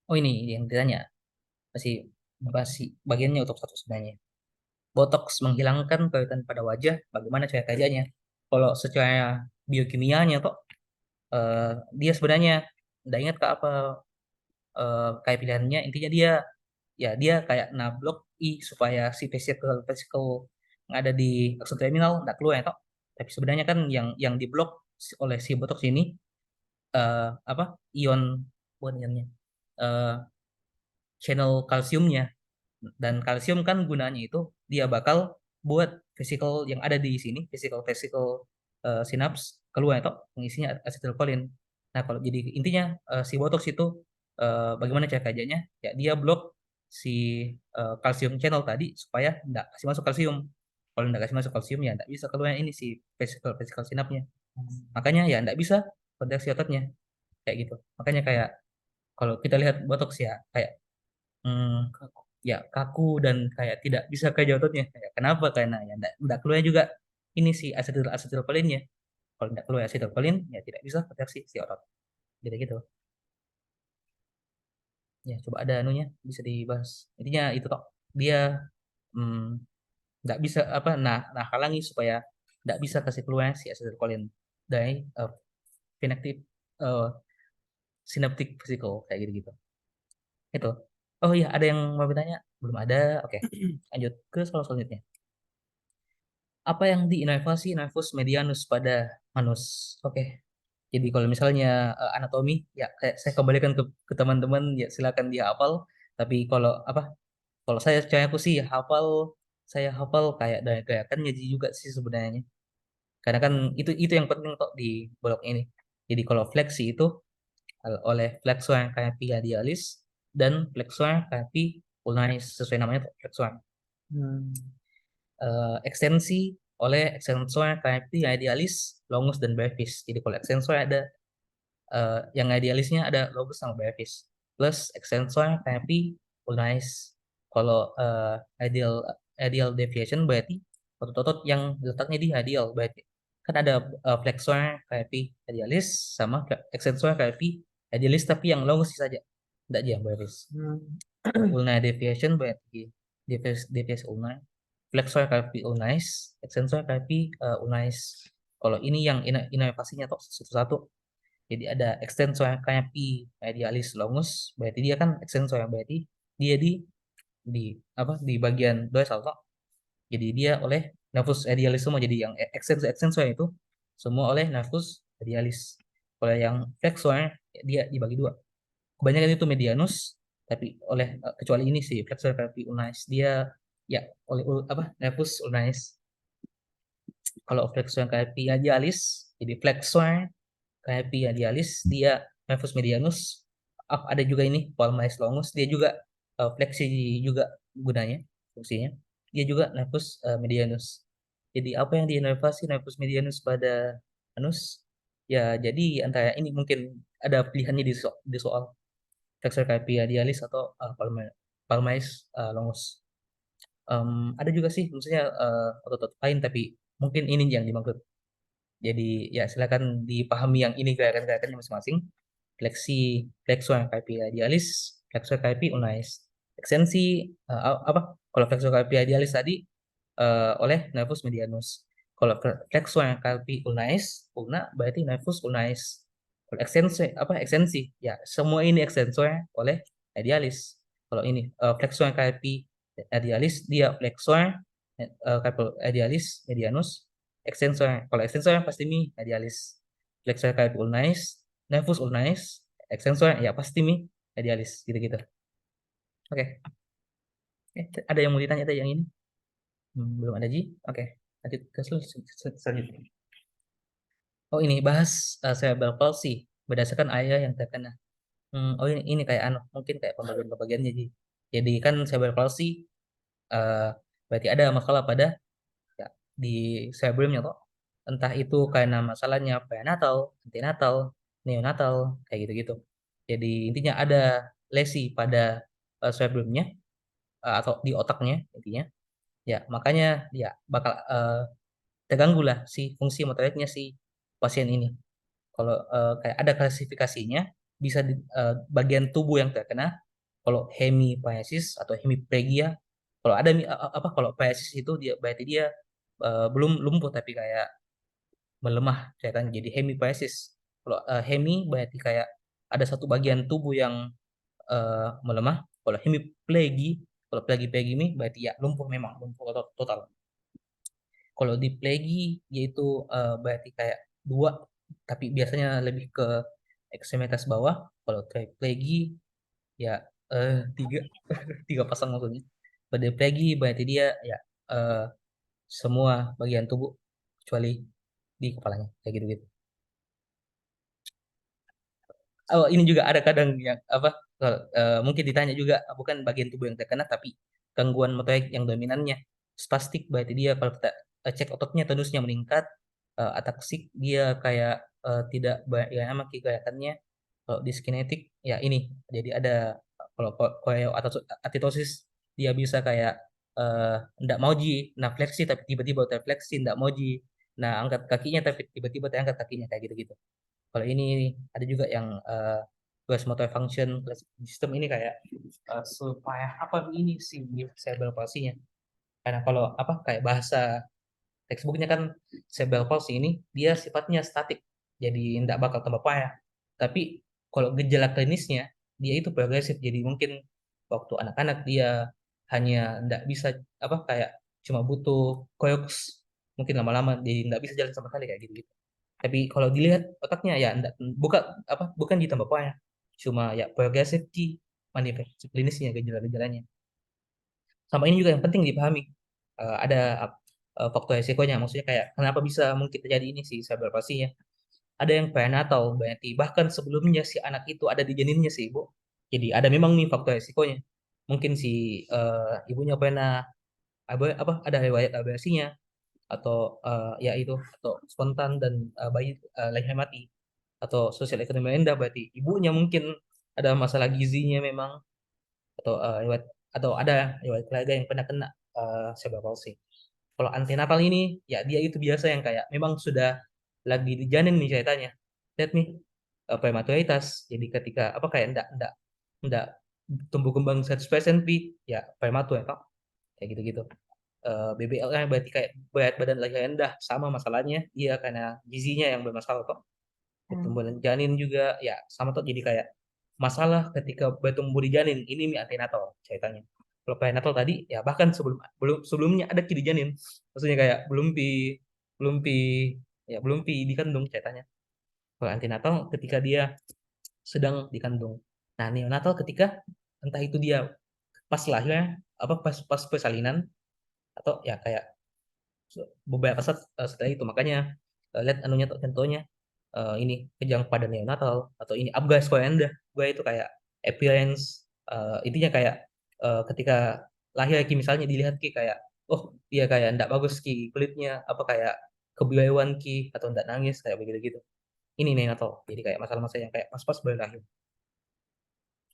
Oh ini yang ditanya masih masih bagiannya untuk satu sebenarnya. Botox menghilangkan kerutan pada wajah, bagaimana cara kerjanya? Kalau secara biokimianya toh dia sebenarnya tidak ingat ke apa kayak pilihannya. Intinya dia ya dia kayak nablok supaya si vesikel yang ada di akson terminal tidak keluar ya toh. Tapi sebenarnya kan yang diblok oleh si botox ini apa ion bukan ionnya eh, channel kalsiumnya. Dan kalsium kan gunanya itu dia bakal buat vesikel yang ada di sini, vesikel sinaps keluar itu pengisinya asetilkolin. Nah, kalau jadi intinya si botox itu bagaimana cara kerjanya? Ya dia blok si kalsium channel tadi supaya nggak kasih masuk kalsium. Kalau nggak kasih masuk kalsium ya nggak bisa keluar ini si vesikel sinapnya. Makanya ya nggak bisa kontraksi ototnya kayak gitu. Makanya kayak kalau kita lihat botox ya kayak ya kaku dan kayak tidak bisa kerja ototnya. Kayak kenapa? Karena ya nggak keluar juga ini si asetilkolinnya. Kalau nggak keluar asetilkolin ya tidak bisa kontraksi si otot. Jadi gitu. Ya coba ada anunya bisa dibahas. Intinya itu toh dia mm, nggak bisa apa nah halangi supaya nggak bisa kasih keluar si asetilkolin dari synaptic uh, synaptic vesicle kayak gitu-gitu. Itu. Oh iya, ada yang mau bertanya? Belum ada. Oke. Lanjut ke soal selanjutnya. Apa yang diinovasi Nervus medianus pada manus? Oke. Jadi kalau misalnya anatomi, ya kayak saya kembalikan ke teman-teman, ya silakan dia hafal. Tapi kalau apa? Kalau saya aku sih hafal, saya hafal kayak dari gerakannya juga sih sebenarnya. Karena kan itu yang penting kok di blok ini. Jadi kalau fleksi itu oleh flexor carpi radialis dan flexor carpi ulnaris sesuai namanya tuh, flexor. Ekstensi oleh extensor carpi radialis longus dan brevis. Jadi kalau extensor ada yang radialisnya ada longus sama brevis plus extensor carpi ulnaris. Kalau radial radial deviation berarti otot-otot yang letaknya di radial berarti kan ada flexor carpi radialis sama extensor carpi radialis tapi yang longus saja tidak dia brevis. Ulnar deviation berarti deviasi ulnar, flexor carpi ulnaris, extensor carpi ulnaris. Kalau ini yang inovasinya tuh satu-satu. Jadi ada extensor carpi radialis longus, berarti dia kan extensor berarti dia di di bagian dorsal toh. Jadi dia oleh nervus radialis semua. Jadi yang extensor itu semua oleh nervus radialis. Kalau yang flexor dia dibagi dua. Kebanyakan itu medianus, tapi oleh kecuali ini sih flexor carpi ulnaris dia ya oleh nervus ulnaris. Kalau flexor carpi radialis jadi flexor carpi radialis dia nervus medianus. Ada juga ini palmaris longus dia juga fleksi juga gunanya fungsinya. Dia juga nervus medianus. Jadi apa yang diinovasi nervus medianus pada anus? Ya jadi antara ini mungkin ada pilihannya di soal flexor carpi radialis atau palmaris longus. Ada juga sih maksudnya otot-otot lain tapi mungkin ini yang dimaksud. Jadi ya silakan dipahami yang ini gerakan-gerakannya masing-masing. Fleksi flexor carpi radialis, flexor carpi ulnaris. Ekstensi apa? Kalau flexor carpi radialis tadi oleh nervus medianus. Kalau flexor carpi ulnaris, ulna berarti nervus ulnaris. Kalau ekstensi ekstensi? Ya, semua ini ekstensor oleh radialis. Kalau ini flexor carpi radialis dia flexor carpi radialis medianus extensor. Kalau extensor pasti mi radialis. Flexor carpi ulnaris, nervus ulnaris, extensor ya pasti mi radialis gitu-gitu. Oke. Ada yang mau ditanya ada yang ini? Belum ada Ji? Oke. Lanjut ke selanjutnya. Oh ini bahas cerebral palsy berdasarkan area yang terkena. Oh ini kayak mungkin kayak pembagian-pembagiannya Ji. Jadi kan cerebral palsy eh, berarti ada masalah pada ya, di cerebrumnya toh. Entah itu karena masalahnya prenatal, antenatal, neonatal, kayak gitu-gitu. Jadi intinya ada lesi pada cerebrumnya atau di otaknya intinya. Ya, makanya ya bakal terganggu lah si fungsi motoriknya si pasien ini. Kalau kayak ada klasifikasinya, bisa di bagian tubuh yang terkena. Kalau hemiparesis atau hemiplegia, kalau ada kalau paresis itu dia berarti dia belum lumpuh tapi kayak melemah ya kan jadi hemiparesis. Kalau hemi berarti kayak ada satu bagian tubuh yang melemah. Kalau hemiplegi, kalau plegi ini berarti ya lumpuh memang lumpuh total. Kalau diplegi yaitu berarti kayak dua, tapi biasanya lebih ke ekstremitas bawah. Kalau triplegi ya tiga, tiga pasang maksudnya. Kalau diplegi berarti dia ya semua bagian tubuh kecuali di kepalanya kayak gitu-gitu. Oh, ini juga ada kadang yang apa, mungkin ditanya juga, bukan bagian tubuh yang terkena tapi gangguan motorik yang dominannya spastik, berarti dia kalau kita cek ototnya tonusnya meningkat, ataksik dia kayak tidak ya sama gerakannya. Kalau diskinetik ya ini, jadi ada kalau koyo atau atitosis dia bisa kayak eh ndak mau ji, nah fleksi tapi tiba-tiba terfleksi ndak mau ji, nah angkat kakinya tapi tiba-tiba terangkat kakinya kayak gitu-gitu. Kalau ini ada juga yang gross motor function system ini kayak supaya apa ini sih cerebral palsy-nya. Karena kalau apa kayak bahasa textbooknya kan cerebral palsy ini dia sifatnya statik, jadi tidak bakal tambah parah. Tapi kalau gejala klinisnya dia itu progresif, jadi mungkin waktu anak-anak dia hanya tidak bisa apa kayak cuma butuh koyoks, mungkin lama-lama dia tidak bisa jalan sama sekali kayak gitu. Tapi kalau dilihat otaknya ya enggak, bukan apa bukan ditambah parah, cuma ya progresif di manifestasi klinisnya gejala-gejalanya. Sama ini juga yang penting dipahami. Ada faktor resikonya, maksudnya kayak kenapa bisa mungkin terjadi ini sih cerebral palsy-nya. Ada yang prenatal, berarti bahkan sebelumnya si anak itu ada di janinnya sih ibu. Jadi ada memang nih faktor resikonya. Mungkin si ibunya pernah apa ada riwayat aborsinya, atau ya itu, atau spontan dan bayi lahir mati, atau sosial ekonomi rendah, berarti ibunya mungkin ada masalah gizinya memang, atau riwayat, atau ada riwayat keluarga yang pernah kena cerebral palsy. Kalau antenatal ini ya dia itu biasa yang kayak memang sudah lagi di janin nih ceritanya. Lihat nih prematuritas. Jadi ketika apa kayak enggak tumbuh kembang 100% ya prematur ya, kayak gitu-gitu. BBL kan berarti kayak berat badan lagi rendah, sama masalahnya dia karena gizinya yang bermasalah kok. Pertumbuhan janin juga ya sama tuh, jadi kayak masalah ketika bertumbuh di janin ini antenatal ceritanya. Kalau prenatal tadi ya bahkan sebelumnya ada di janin, maksudnya kayak belum pi belum pi dikandung ceritanya. Kalau antenatal ketika dia sedang dikandung. Nah neonatal ketika entah itu dia pas lahir apa pas pas persalinan, atau ya kayak beberapa saat setelah itu. Makanya lihat anunya tuh contohnya, ini kejang pada neonatal, atau ini Apgar Squarenda. Gue itu kayak appearance, intinya kayak ketika lahir ki misalnya dilihat ki kayak oh dia kayak ndak bagus ki kulitnya, apa kayak kebiayaan ki, atau ndak nangis kayak begitu gitu. Ini neonatal, jadi kayak masalah-masalah yang kayak pas-pas baru lahir.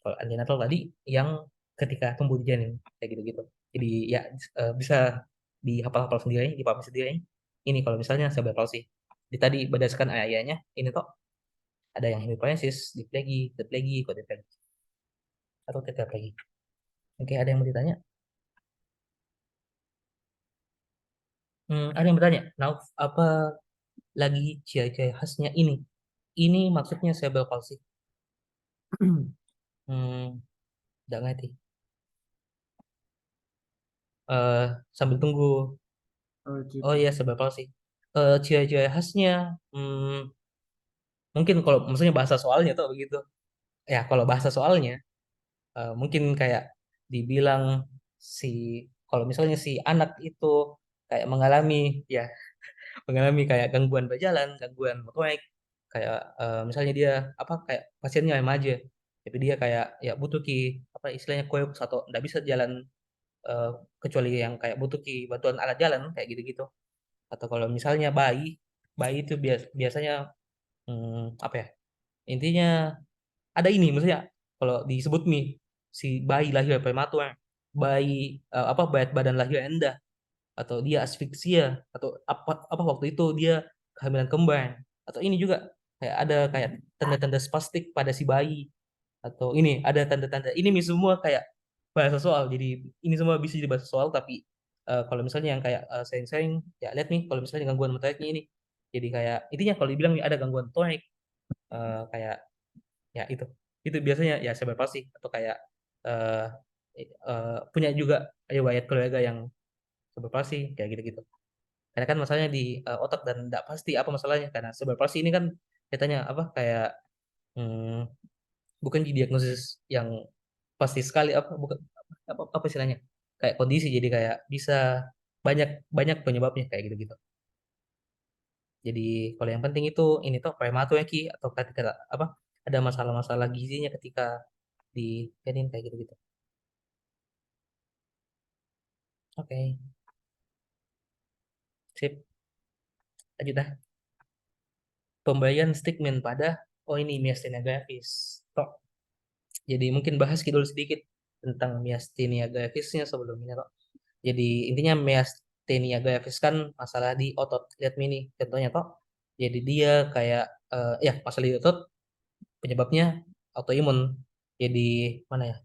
Kalau antenatal tadi yang ketika tumbuh di janin kayak gitu-gitu. Jadi ya bisa dihafal-hafal sendiri, dipahami sendiri. Ini kalau misalnya cerebral palsy. Di tadi berdasarkan ayahnya, ini toh ada yang hemiparesis, diplegi, tetraplegi, quadriplegi, atau tetraplegi. Oke, ada yang mau ditanya? Ada yang bertanya, Nauf, apa lagi ciri-ciri khasnya ini? Ini maksudnya cerebral palsy. Hmm, nggak ngerti. Eh, sambil tunggu. Oh, Oh gitu. iya, cerebral palsy. Ciri-ciri khasnya, mungkin kalau maksudnya bahasa soalnya tuh begitu. Ya, kalau bahasa soalnya, mungkin kayak dibilang si, kalau misalnya si anak itu kayak mengalami ya mengalami kayak gangguan berjalan, gangguan motorik, kayak misalnya dia apa kayak pasiennya remaja, tapi dia kayak ya butuh ki apa istilahnya koyok atau nggak bisa jalan, eh, kecuali yang kayak butuh ki bantuan alat jalan kayak gitu-gitu. Atau kalau misalnya bayi, bayi itu biasanya apa ya? Intinya ada ini maksudnya kalau disebut nih si bayi lahir prematur, bayi apa berat badan lahir rendah, atau dia asfiksia, atau apa waktu itu dia kehamilan kembar, atau ini juga kayak ada kayak tanda-tanda spastik pada si bayi, atau ini ada tanda-tanda ini semua kayak bahasa soal, jadi ini semua bisa jadi bahasa soal. Tapi kalau misalnya yang kayak sering-sering ya lihat nih kalau misalnya gangguan motoriknya ini, jadi kayak intinya kalau dibilang nih ada gangguan motorik, kayak ya itu biasanya ya sebab palsi, atau kayak eh punya juga riwayat keluarga yang sebab palsi kayak gitu-gitu. Karena kan masalahnya di otak dan tidak pasti apa masalahnya, karena sebab palsi ini kan katanya apa kayak hmm, bukan diagnosis yang pasti sekali, apa bukan apa istilahnya kayak kondisi, jadi kayak bisa banyak banyak penyebabnya kayak gitu-gitu. Jadi kalau yang penting itu ini tuh prematur ya Ki, atau ketika apa ada masalah-masalah gizinya ketika di janin kayak gitu-gitu. Oke, sip. Lanjut dah. Pemberian stigma pada ini myasthenia gravis. Tok. Jadi mungkin bahas dulu sedikit tentang myasthenia gravisnya sebelumnya, Tok. Jadi intinya myasthenia gravis kan masalah di otot. Lihat ini contohnya, Tok. Jadi dia kayak ya masalah di otot penyebabnya autoimun. Jadi mana ya?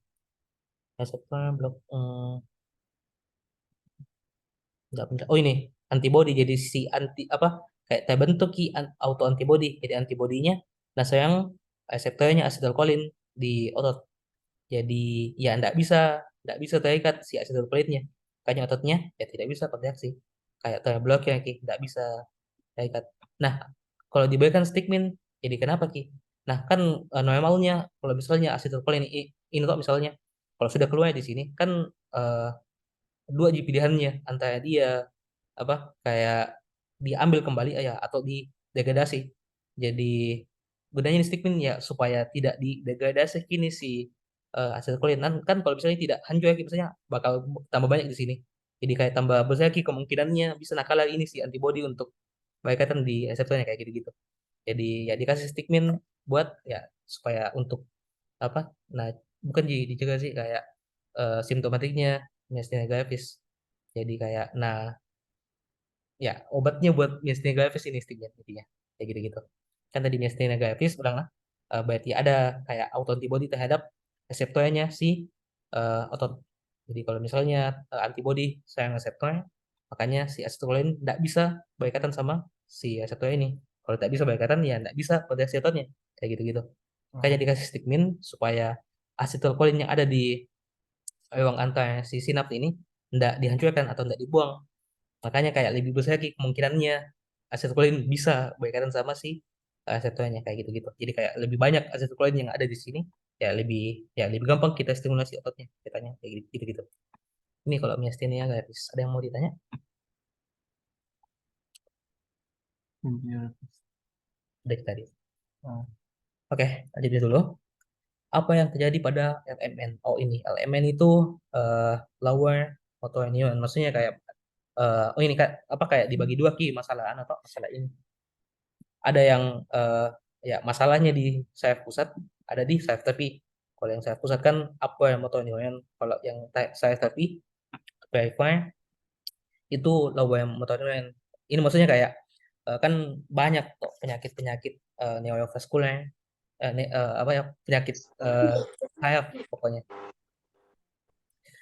Reseptor blok bentar. Oh ini antibody, jadi si anti apa kayak terbentuk auto antibody, jadi antibodinya nah sayang reseptornya asetylcholine di otot, jadi ya nggak bisa terikat si asetylcholinenya, makanya ototnya ya tidak bisa bereaksi kayak terblok ya Ki, nggak bisa terikat. Nah kalau diberikan stigmin jadi kenapa Ki? Nah kan normalnya kalau misalnya asetylcholine ini kok misalnya kalau sudah keluar di sini kan eh, dua aja pilihannya antara dia apa kayak diambil kembali ya atau didegradasi. Jadi gunanya ini stigmin ya supaya tidak didegradasi kini si asetylcholine kan kalau misalnya tidak hancur ya misalnya bakal tambah banyak di sini. Jadi kayak tambah besar lagi kemungkinannya bisa nakal lagi ini si antibody untuk berkaitan di reseptornya kayak gitu-gitu. Jadi ya dikasih stigmin buat ya supaya untuk apa? Nah, bukan dicegah sih kayak simptomatiknya myasthenia gravis. Jadi kayak nah ya obatnya buat myasthenia gravis ini stigma intinya kayak gitu-gitu kan tadi myasthenia gravis udah lah berarti ada kayak autoantibody terhadap reseptornya si otot. Jadi kalau misalnya antibody sayang reseptor makanya si acetylcholine tidak bisa berikatan sama si reseptor ini, kalau tidak bisa berikatan ya tidak bisa pada reseptornya kayak gitu-gitu, makanya Oh, dikasih stigmin supaya acetylcholine yang ada di ruang antara si sinaps ini tidak dihancurkan atau tidak dibuang, makanya kayak lebih besar lagi kemungkinannya asetylcholine bisa berkaitan sama si reseptornya kayak gitu-gitu, jadi kayak lebih banyak asetylcholine yang ada di sini ya lebih gampang kita stimulasi ototnya katanya kayak gitu-gitu. Ini kalau myasthenia gravis ada yang mau ditanya? iya. Udah tadi. Oh, Oke, lanjut dulu. Apa yang terjadi pada LMN? Oh ini LMN itu lower motor neuron, maksudnya kayak oh ini kak apa kayak dibagi dua Ki masalah atau masalah ini. Ada yang ya masalahnya di sayap pusat, ada di sayap tepi. Kalau yang sayap pusat kan upper motor neuron, kalau yang sayap tepi peripheral itu lower motor neuron. Ini maksudnya kayak kan banyak kok penyakit-penyakit neurovaskular, apa ya penyakit sayap pokoknya.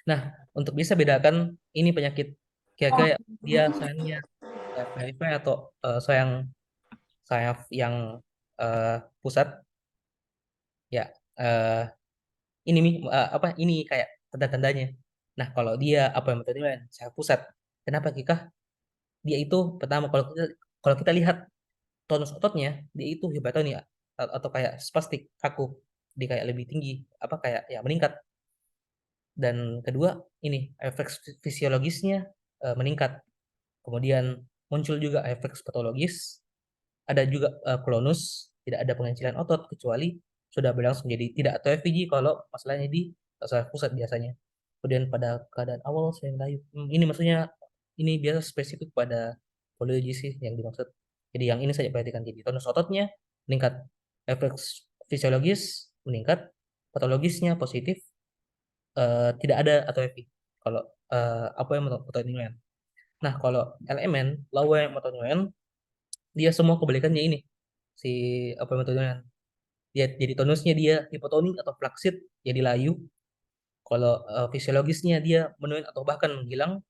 Nah untuk bisa bedakan ini penyakit kira-kira dia sayangnya peripheral atau sayang sayap yang eh, pusat ya eh, ini apa ini kayak tanda-tandanya. Nah kalau dia apa yang tadi saya pusat, kenapa Kika? Dia itu pertama kalau kita lihat tonus ototnya dia itu hipertonia atau kayak spastik kaku, dia kayak lebih tinggi apa kayak ya meningkat, dan kedua ini efek fisiologisnya meningkat, kemudian muncul juga efek patologis, ada juga klonus, tidak ada pengencilan otot kecuali sudah berlangsung jadi tidak atau FVG kalau masalahnya di saraf pusat biasanya. Kemudian pada keadaan awal saya layu. Ini maksudnya ini biasa spesifik pada poliogi sih yang dimaksud. Jadi yang ini saja perhatikan, jadi tonus ototnya meningkat, efek fisiologis meningkat, patologisnya positif, tidak ada atau FV. Kalau apa yang motor neuron. Nah, kalau LMN, lower motor neuron, dia semua kebalikannya ini si apa metodenya, dia jadi tonusnya dia hipotonik atau flaksid jadi layu, kalau fisiologisnya dia menurun atau bahkan menghilang,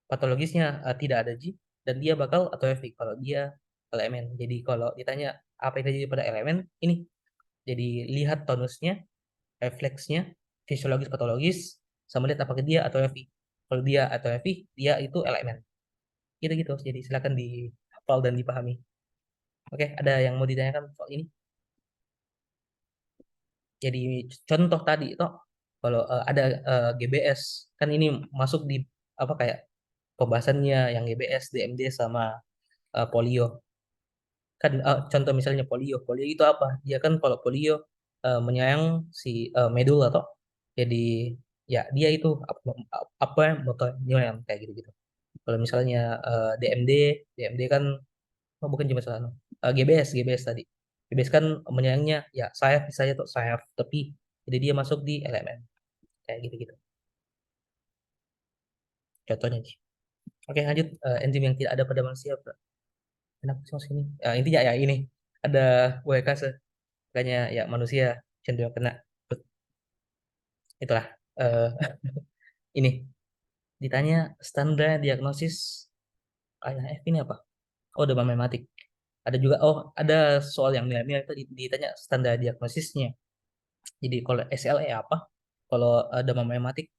patologisnya tidak ada G, dan dia bakal atau FV kalau dia elemen. Jadi kalau ditanya apa yang terjadi pada elemen ini, jadi lihat tonusnya, refleksnya, fisiologis patologis, sama lihat apakah dia atau FV. Kalau dia atau FV dia itu elemen gitu-gitu, jadi silakan dihafal dan dipahami. Oke, ada yang mau ditanyakan soal ini? Jadi contoh tadi toh kalau ada GBS kan ini masuk di apa kayak pembahasannya yang GBS, DMD sama polio. Kan contoh misalnya polio. Polio itu apa? Dia kan kalau polio menyerang si medula toh. Jadi ya dia itu apa yang bakal nyerang kayak gitu-gitu. Kalau misalnya DMD, DMD kan bukan cuma salah. GBS tadi. GBS kan menyerangnya ya sayap saja tuh sayap tepi. Jadi dia masuk di elemen kayak gitu-gitu. Contohnya sih. Oke, lanjut. Enzim yang tidak ada pada manusia. Kenapa sih Mas ini? Intinya ya ini ada WKase. Makanya ya manusia cenderung kena. Itulah. eh ini ditanya standar diagnosis AF ini apa? Oh, demam rematik. Ada juga, oh ada soal yang mirip-mirip itu ditanya standar diagnosisnya. Jadi kalau SLE apa? Kalau demam rematik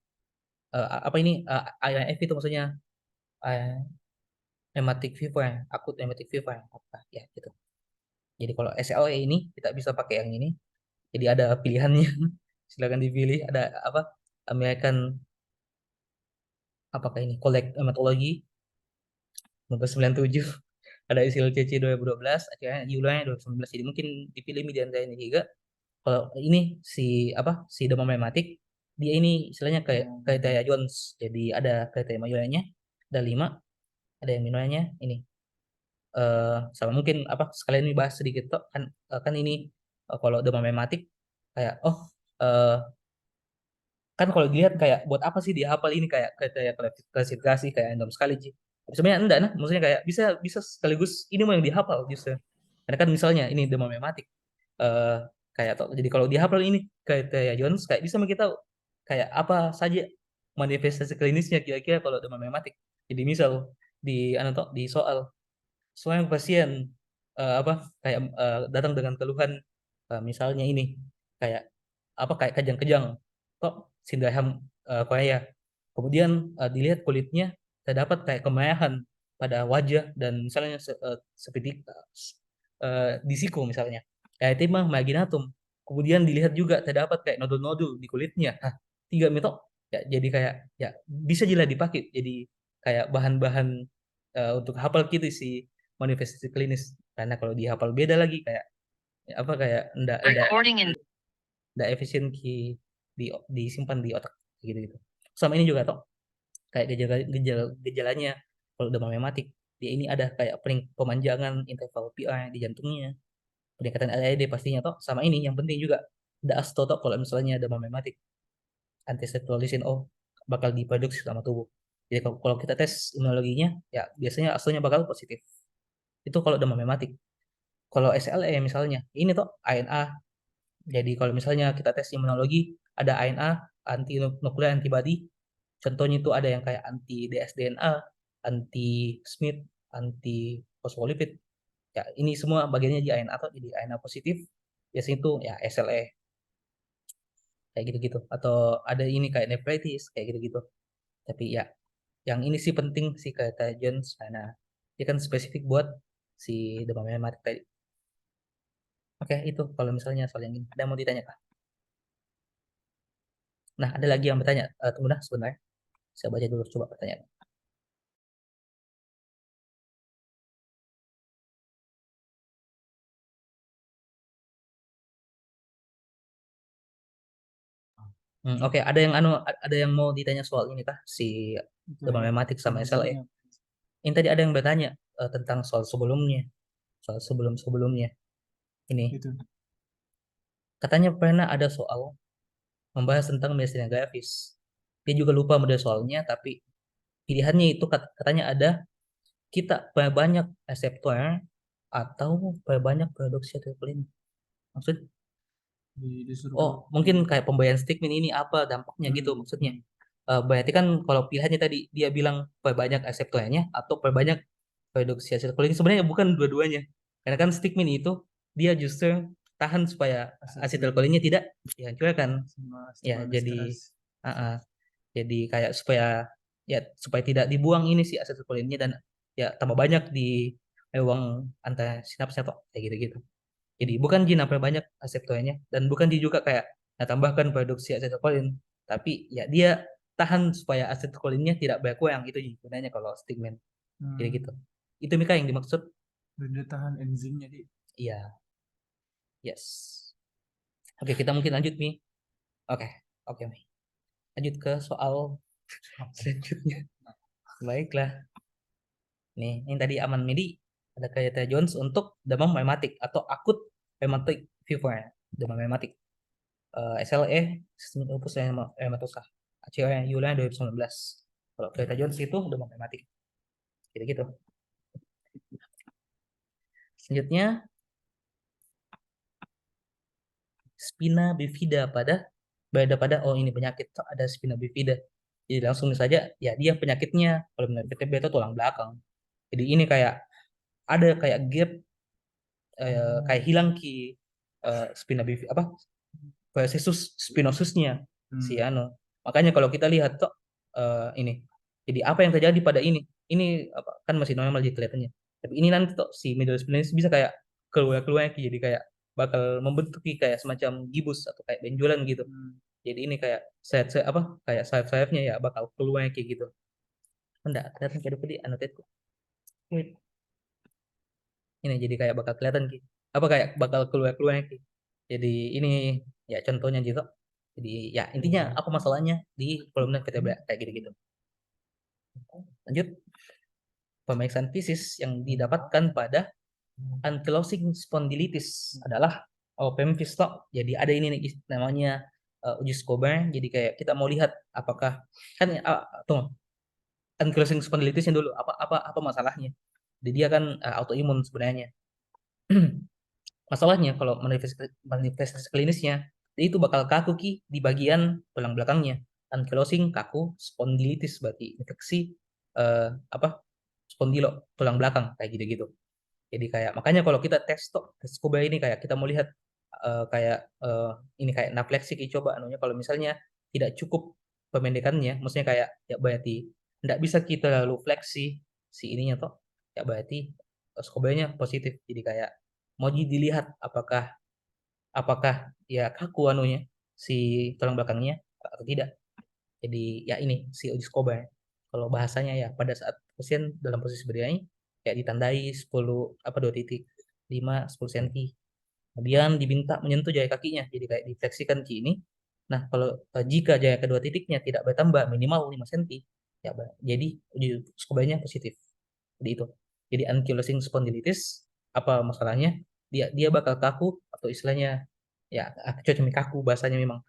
apa ini IRF itu maksudnya rheumatic fever, akut rheumatic fever apa ya gitu. Jadi kalau SLE ini kita bisa pakai yang ini. Jadi ada pilihannya. Silakan dipilih. Ada apa? American apakah ini? Collect Hematology 1997. Ada ISIL CC 2012, akhirnya Yulanya 2019. Jadi mungkin dipilih median saya ini juga. Kalau ini si apa? Si demam rematik dia ini istilahnya kayak kriteria Jones. Jadi ada kriteria mayornya, ada 5, ada yang minornya ini. Sama mungkin apa sekalian ini bahas sedikit toh kan ini kalau demam rematik kayak eh, kan kalau dilihat kayak buat apa sih dia hafal ini kayak klasifikasi kayak random sekali sih. Sebenarnya enggak nah, maksudnya kayak bisa bisa sekaligus ini mau yang dihafal justru. Karena kan misalnya ini demam rematik eh kayak jadi kalau dihafal ini kayak Jones kayak bisa kita kayak apa saja manifestasi klinisnya kira-kira kalau demam rematik. Jadi misal di di soal soalnya pasien apa kayak datang dengan keluhan misalnya ini kayak apa kayak kejang-kejang kok sindrom Korea. Kemudian dilihat kulitnya terdapat kayak kemerahan pada wajah dan misalnya seperti di siku misalnya. Ya itu mah marginatum. Kemudian dilihat juga terdapat kayak nodul-nodul di kulitnya. Nah, 3 metode ya jadi kayak ya bisa jelas dipakai jadi kayak bahan-bahan untuk hafal gitu sih manifestasi klinis. Karena kalau dihafal beda lagi kayak ya apa kayak ndak efisien disimpan di otak gitu gitu. Sama ini juga toh kayak gejalanya kalau demam rematik dia ini ada kayak pemanjangan interval PI di jantungnya, peningkatan AID pastinya toh. Sama ini yang penting juga ada asto toh kalau misalnya demam rematik anticeptolisin bakal diproduksi sama tubuh. Jadi kalau kita tes imunologinya ya biasanya astonya bakal positif. Itu kalau demam rematik. Kalau SLE misalnya, ini tuh ANA. Jadi kalau misalnya kita tes imunologi, ada ANA, anti nuklear antibody. Contohnya itu ada yang kayak anti dsDNA, anti SMID, anti fosfolipid. Ya, ini semua bagiannya di ANA atau jadi ANA positif. Biasanya itu ya SLE kayak gitu-gitu. Atau ada ini kayak nephritis kayak gitu-gitu. Tapi ya, yang ini sih penting sih kata Jones karena dia kan spesifik buat si demam rematik tadi. Oke, itu kalau misalnya soal yang ini. Ada yang mau ditanya, Kak? Nah, ada lagi yang bertanya. Tunggu dah sebentar. Saya baca dulu coba pertanyaan. Oke, ada yang mau ditanya soal ini kah? Si demam rematik sama SLE. Ini tadi ada yang bertanya tentang soal sebelumnya, soal sebelum-sebelumnya. Ini Itu. katanya pernah ada soal membahas tentang medicine grafis. Dia juga lupa model soalnya, tapi pilihannya itu katanya ada kita perbanyak reseptor atau perbanyak produksi adrenalin. Maksud Disuruh mungkin kayak pembayaran statement ini apa dampaknya gitu maksudnya. Berarti kan kalau pilihannya tadi dia bilang perbanyak reseptornya atau perbanyak produksi asetilkolin sebenarnya bukan dua-duanya. Karena kan statement itu dia justru tahan supaya asetilkolinnya tidak dihancurkan. Ya, jadi jadi kayak supaya tidak dibuang ini si asetilkolinnya dan ya tambah banyak di ruang antara sinapsnya kok kayak gitu-gitu. Jadi bukan gene apa banyak reseptornya dan bukan dia juga kayak nah, tambahkan produksi asetilkolin, tapi ya dia tahan supaya asetilkolinnya tidak berkurang, itu gunanya kalau stigmen. Jadi gitu. Itu Mika yang dimaksud. Dan dia tahan enzimnya di. Iya. Yes. Oke, kita mungkin lanjut nih. Oke, Mi. Lanjut ke soal selanjutnya. Baiklah. Nih, yang tadi aman medi ada kata Jones untuk demam rheumatik atau akut rheumatic fever, demam rheumatik. SLE, sistemik lupus erythematosa. ACR Yulian 2019. Kalau kata Jones itu demam rheumatik. Jadi gitu. Selanjutnya spina bifida pada ini penyakit ada spina bifida. Jadi langsung saja ya dia penyakitnya kalau benar PTB itu tulang belakang. Jadi ini kayak ada kayak gap kayak hilang spina bifida processus spinosusnya si ano. Makanya kalau kita lihat tuh ini. Jadi apa yang terjadi pada ini? Ini kan masih normal jadi kelihatannya. Tapi ini nanti tuh si middle spinalis bisa kayak keluar jadi kayak bakal membentuk kayak semacam gibus atau kayak benjolan gitu. Jadi ini kayak kayak sayap-sayapnya ya bakal keluar kayak gitu. Enggak, kelihatan kayak di annotate kok. Wait. Ini jadi kayak bakal kelihatan ki. Kayak bakal keluar ki. Jadi ini ya contohnya juga. Jadi ya intinya apa masalahnya di kolomnya vertebra kayak gitu-gitu. Lanjut. Pemeriksaan fisis yang didapatkan pada ankylosing spondylitis adalah open fistula. Jadi ada ini nih namanya uji Scobar. Jadi kayak kita mau lihat apakah kan tunggu ankylosing spondylitisnya dulu apa masalahnya. Jadi dia kan autoimun sebenarnya. Masalahnya kalau manifestasi klinisnya itu bakal kaku di bagian tulang belakangnya. Ankylosing kaku, spondylitis berarti infeksi spondilo tulang belakang kayak gitu-gitu. Jadi kayak makanya kalau kita tes scuba ini kayak kita mau lihat ini kayak nafleksi coba anunya kalau misalnya tidak cukup pemendekannya, maksudnya kayak ya berarti tidak bisa kita lalu fleksi si ininya toh, ya berarti skobanya positif. Jadi kayak mau dilihat apakah ya kaku anunya si tulang belakangnya atau tidak. Jadi ya ini si uji Scobar. Kalau bahasanya ya pada saat pasien dalam posisi berdiri ya ditandai 2.5 10 cm. Kemudian diminta menyentuh jari kakinya. Jadi kayak difleksikan ke ini. Nah, kalau jika jari kedua titiknya tidak bertambah minimal 5 cm, ya jadi uji Scobarnya positif. Jadi itu. Jadi ankylosing spondylitis apa masalahnya? Dia bakal kaku atau istilahnya ya cocok kaku bahasanya memang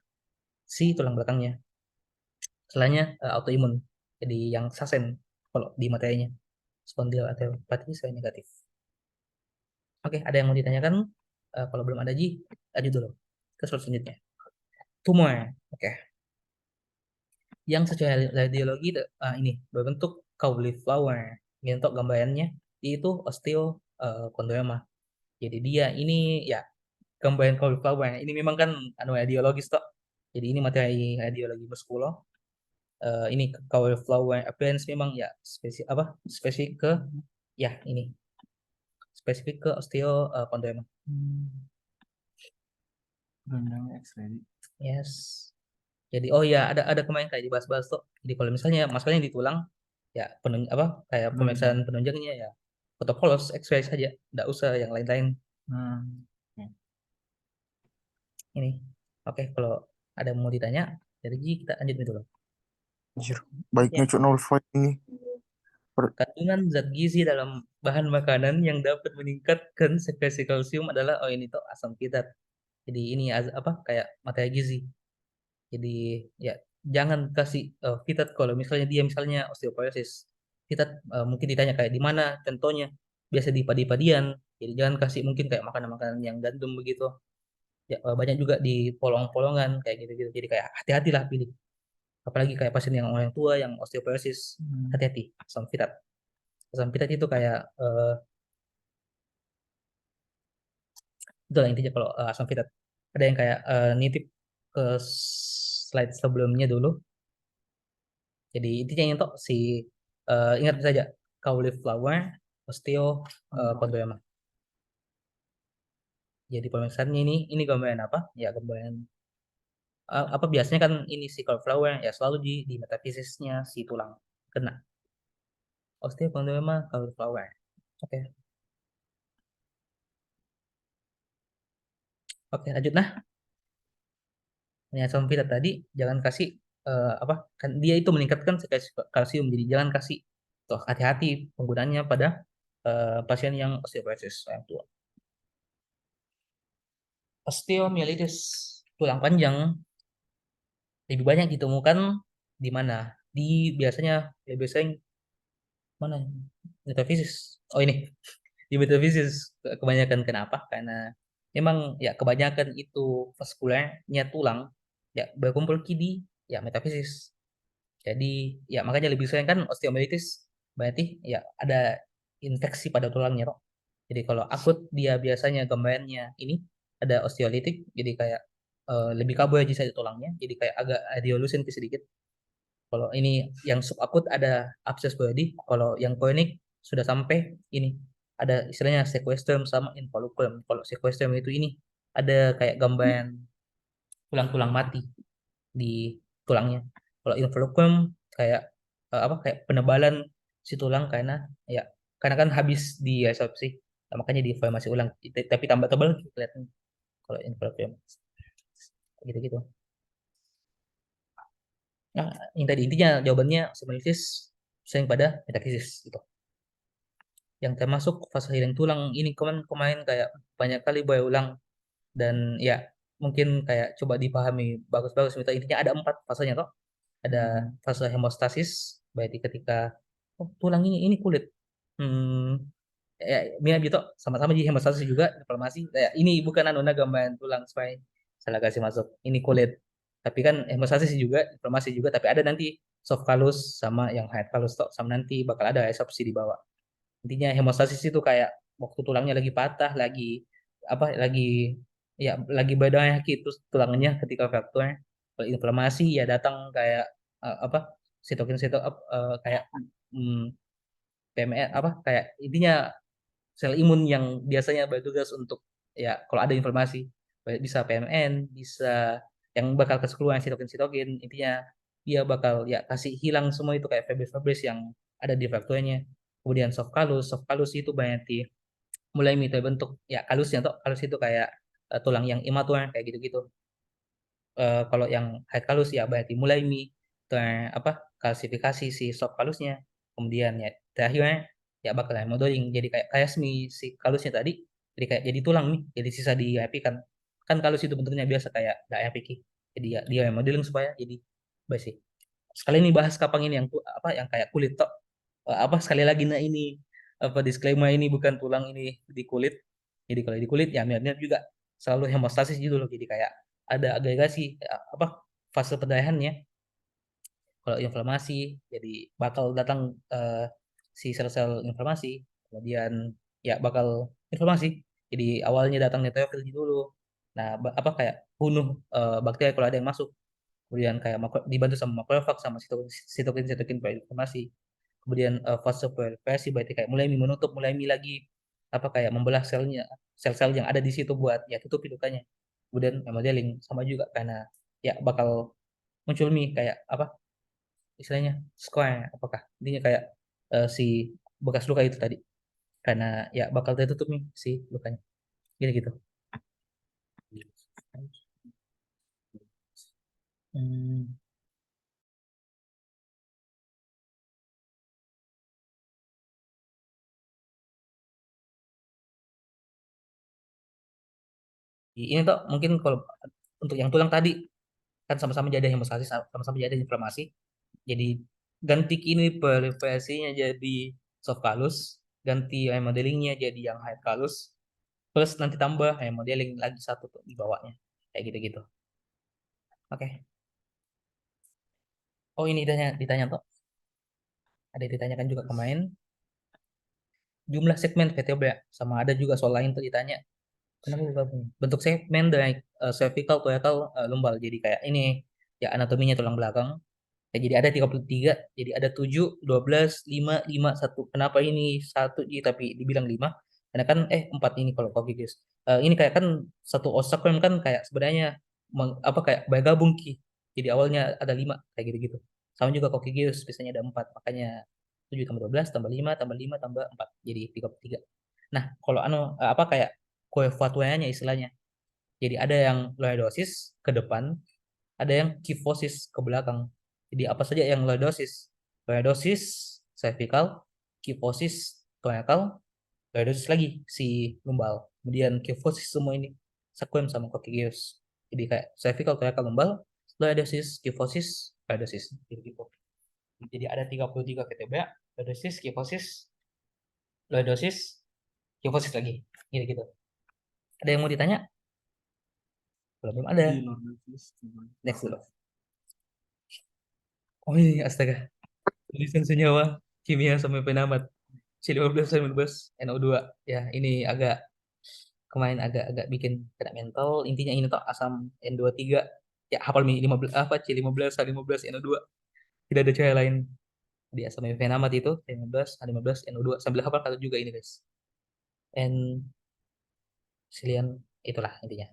si tulang belakangnya. Selainnya autoimun. Jadi yang sasen kalau di materinya spondyloarthropathy saya negatif. Oke, ada yang mau ditanyakan? Kalau belum ada Ji, lanjut dulu ke slide selanjutnya. Tumor. Oke. Yang secara radiologi ini berbentuk cauliflower. Ini untuk gambarannya itu osteokondroma. Jadi dia ini ya gambaran cauliflower. Ini memang kan radiologis toh. Jadi ini materi radiologi muskulo. Ini cauliflower appearance memang ya spesifik ke ya ini spesifik ke osteokondroma. Rendang X-ray. Yes. Jadi ya ada kemarin kayak dibahas-bahas tuh. Jadi kalau misalnya masalahnya di tulang ya kayak pemeriksaan penunjangnya ya foto polos X-ray saja, tidak usah yang lain-lain. Ini. Oke, kalau ada yang mau ditanya dari Ji kita lanjut dulu. Baiknya Ya. Cuk Nolfight ini. Kandungan zat gizi dalam bahan makanan yang dapat meningkatkan sekresi kalsium adalah ini tuh asam fitat. Jadi ini kayak materi gizi. Jadi ya jangan kasih fitat kalau misalnya dia misalnya osteoporosis. Fitat mungkin ditanya kayak di mana contohnya. Biasa di padi-padian. Jadi jangan kasih mungkin kayak makanan-makanan yang gandum begitu. Ya, banyak juga di polong-polongan kayak gitu-gitu. Jadi kayak hati-hatilah pilih. Apalagi kayak pasien yang orang tua yang osteoporosis, hati-hati asam fitat. Asam fitat itu kayak itulah intinya kalau asam fitat. Ada yang kayak nitip ke slide sebelumnya dulu. Jadi intinya itu ingat saja cauliflower osteokondroma. Jadi pemirsaannya ini gambaran apa? Ya gambaran apa biasanya kan ini si cauliflower ya selalu di metafisisnya si tulang kena osteochondroma cauliflower. Oke. Oke, lanjut nah. Ya sama kita tadi jangan kasih apa kan dia itu meningkatkan sekresi kalsium, jadi jangan kasih tuh hati-hati penggunaannya pada pasien yang osteoporosis yang tua. Osteomyelitis tulang panjang lebih banyak ditemukan di mana? Biasanya lebih sering mana? Metafisis. Oh ini di metafisis kebanyakan. Kenapa? Karena memang ya kebanyakan itu vaskulernya tulang ya berkumpul di ya metafisis. Jadi ya makanya lebih sering kan osteomyelitis berarti ya ada infeksi pada tulangnya kok. Jadi kalau akut dia biasanya gambarannya ini ada osteolitik, jadi kayak lebih kabur aja saja tulangnya, jadi kayak agak radiolucent sedikit. Kalau ini yang subakut ada absces body, kalau yang kronik sudah sampai ini ada istilahnya sequestrum sama involucrum. Kalau sequestrum itu ini ada kayak gambaran tulang-tulang mati di tulangnya. Kalau involucrum kayak apa kayak penebalan si tulang karena kan habis di resorpsi, makanya diinformasi ulang. Tapi tambah tebal kelihatan kalau involucrum gitu-gitu. Nah, yang tadi intinya jawabannya osteomyelitis sering pada metafisis gitu. Yang termasuk fase healing tulang ini kemarin kayak banyak kali berulang dan ya mungkin kayak coba dipahami bagus-bagus. Intinya ada 4 fasenya toh. Ada fase hemostasis, berarti ketika tulang ini kulit. Ya mirip gitu sama-sama di hemostasis juga inflamasi. Ya, ini bukan gambaran tulang supaya salah kasih masuk. Ini kulit. Tapi kan hemostasis juga, inflamasi juga, tapi ada nanti soft callus sama yang hard callus toh, sama nanti bakal ada resopsi di bawah. Intinya hemostasis itu kayak waktu tulangnya lagi patah, lagi ya lagi berdarah gitu tulangnya ketika fraktur. Kalau inflamasi ya datang kayak apa sitokin kayak PMR apa kayak intinya sel imun yang biasanya bertugas untuk ya kalau ada inflamasi bisa PMN, bisa yang bakal keluar sitokin intinya dia bakal ya kasih hilang semua itu kayak fibrosis yang ada di frakturnya. Kemudian soft callus itu banyak mulai terbentuk ya kalusnya tuh kalus itu kayak tulang yang imatur kayak gitu-gitu. Kalau yang hard kalus ya berarti mulai apa kalsifikasi si soft kalusnya. Kemudian ya terakhirnya ya bakal remodeling jadi kayak si kalusnya tadi jadi kayak jadi tulang nih jadi sisa dirapikan kan kalus itu bentuknya biasa kayak nggak rapiki jadi ya dia remodeling supaya jadi basi sekali ini bahas kapang ini yang apa yang kayak kulit tok. Apa sekali lagi nah ini apa disclaimer ini bukan tulang ini di kulit. Jadi kalau di kulit ya mirip juga selalu hemostasis gitu loh. Jadi kayak ada agregasi apa fase perdarahannya. Kalau inflamasi jadi bakal datang si sel-sel inflamasi, kemudian ya bakal inflamasi. Jadi awalnya datang neutrophil dulu. Nah, apa kayak bunuh bakteri kalau ada yang masuk. Kemudian kayak dibantu sama makrofag sama sitokin inflamasi. Kemudian fase proliferasi berarti kayak mulai menutup, mulai lagi apa kayak membelah sel-sel yang ada di situ buat ya tutupi lukanya. Kemudian remodeling sama juga karena ya bakal muncul kayak apa istilahnya square apakah intinya kayak si bekas luka itu tadi karena ya bakal tertutup si lukanya gitu gitu. Hmm. Ini tuh mungkin kalau untuk yang tulang tadi kan sama-sama jadi hemostasis sama-sama jadi inflamasi jadi ganti ini proliferasinya jadi soft callus ganti remodelingnya jadi yang hard callus plus nanti tambah remodeling lagi satu tuh di bawahnya kayak gitu-gitu. Oke. Oh ini ditanya tuh ada ditanyakan juga kemarin jumlah segmen vertebra sama ada juga soal lain tuh ditanya kenapa gabung bentuk segmen dari cervical coracal lumbal jadi kayak ini ya anatominya tulang belakang. Ya, jadi ada 33, jadi ada 7, 12, 5, 5, 1. Kenapa ini 1 tapi dibilang 5? Karena kan 4 ini kalau kognitif. Ini kayak kan satu osakrem kan kayak sebenarnya apa kayak bergabung Ki. Jadi awalnya ada 5 kayak gitu-gitu. Sama juga Kokigeus biasanya ada 4, makanya 7 tambah 12 tambah 5 tambah 5 tambah 4 jadi 33. Nah, kalau apa kayak kue fatuanya istilahnya. Jadi ada yang lordosis ke depan, ada yang kifosis ke belakang. Jadi apa saja yang lordosis? Lordosis cervical, kifosis torakal, lordosis lagi si lumbal. Kemudian kifosis semua ini sequem sama Coccygiosis. Jadi kayak cervical, torakal, lumbal, lordosis, kifosis, lordosis. Gitu. Jadi ada 33 vertebra, lordosis, kifosis, lordosis, kifosis lagi. Gitu-gitu. Ada yang mau ditanya? Belum ada. Di lordosis coba. Next dulu. Oh ini astaga. Tulisan senyawa kimia sampai penamat. C15 15 NO2. Ya, ini agak kemarin agak bikin kena mental. Intinya ini tuh asam N23. Ya, hafal 15 apa C15 H15 NO2. Tidak ada cara lain di asam penamat itu C15 H15 NO2. Sambil hafal kata juga ini, guys. N silian itulah intinya.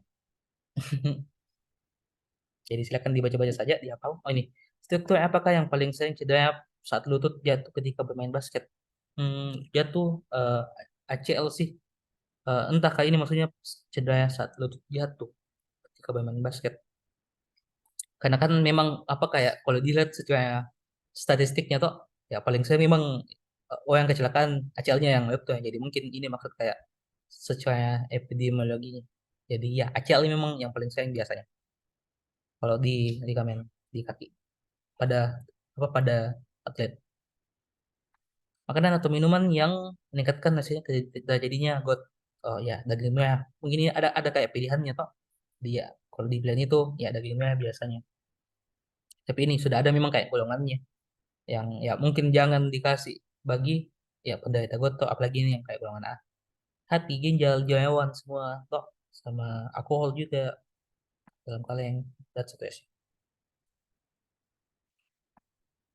Jadi silakan dibaca-baca saja, dihafal. Oh ini, struktur apakah yang paling sering cedera saat lutut jatuh ketika bermain basket? Jatuh ACL sih. Entah kali ini maksudnya cedera saat lutut jatuh ketika bermain basket. Karena kan memang apa kayak kalau dilihat secara statistiknya tuh ya paling sering memang orang kecelakaan ACL-nya yang lutut. Jadi mungkin ini maksud kayak secara epidemiologinya. Jadi ya ACL ini memang yang paling sering biasanya kalau di ligamen di kaki pada pada atlet. Makanan atau minuman yang meningkatkan hasilnya terjadinya got. Oh ya, daging merah. Mungkin ini ada kayak pilihannya toh. Dia kalau di pilihan itu ya daging merah biasanya. Tapi ini sudah ada memang kayak golongannya yang ya mungkin jangan dikasih bagi ya penderita gout apalagi ini yang kayak golongan A. Hati, ginjal, jerewan semua toh sama alkohol juga dalam kaleng dan seterusnya.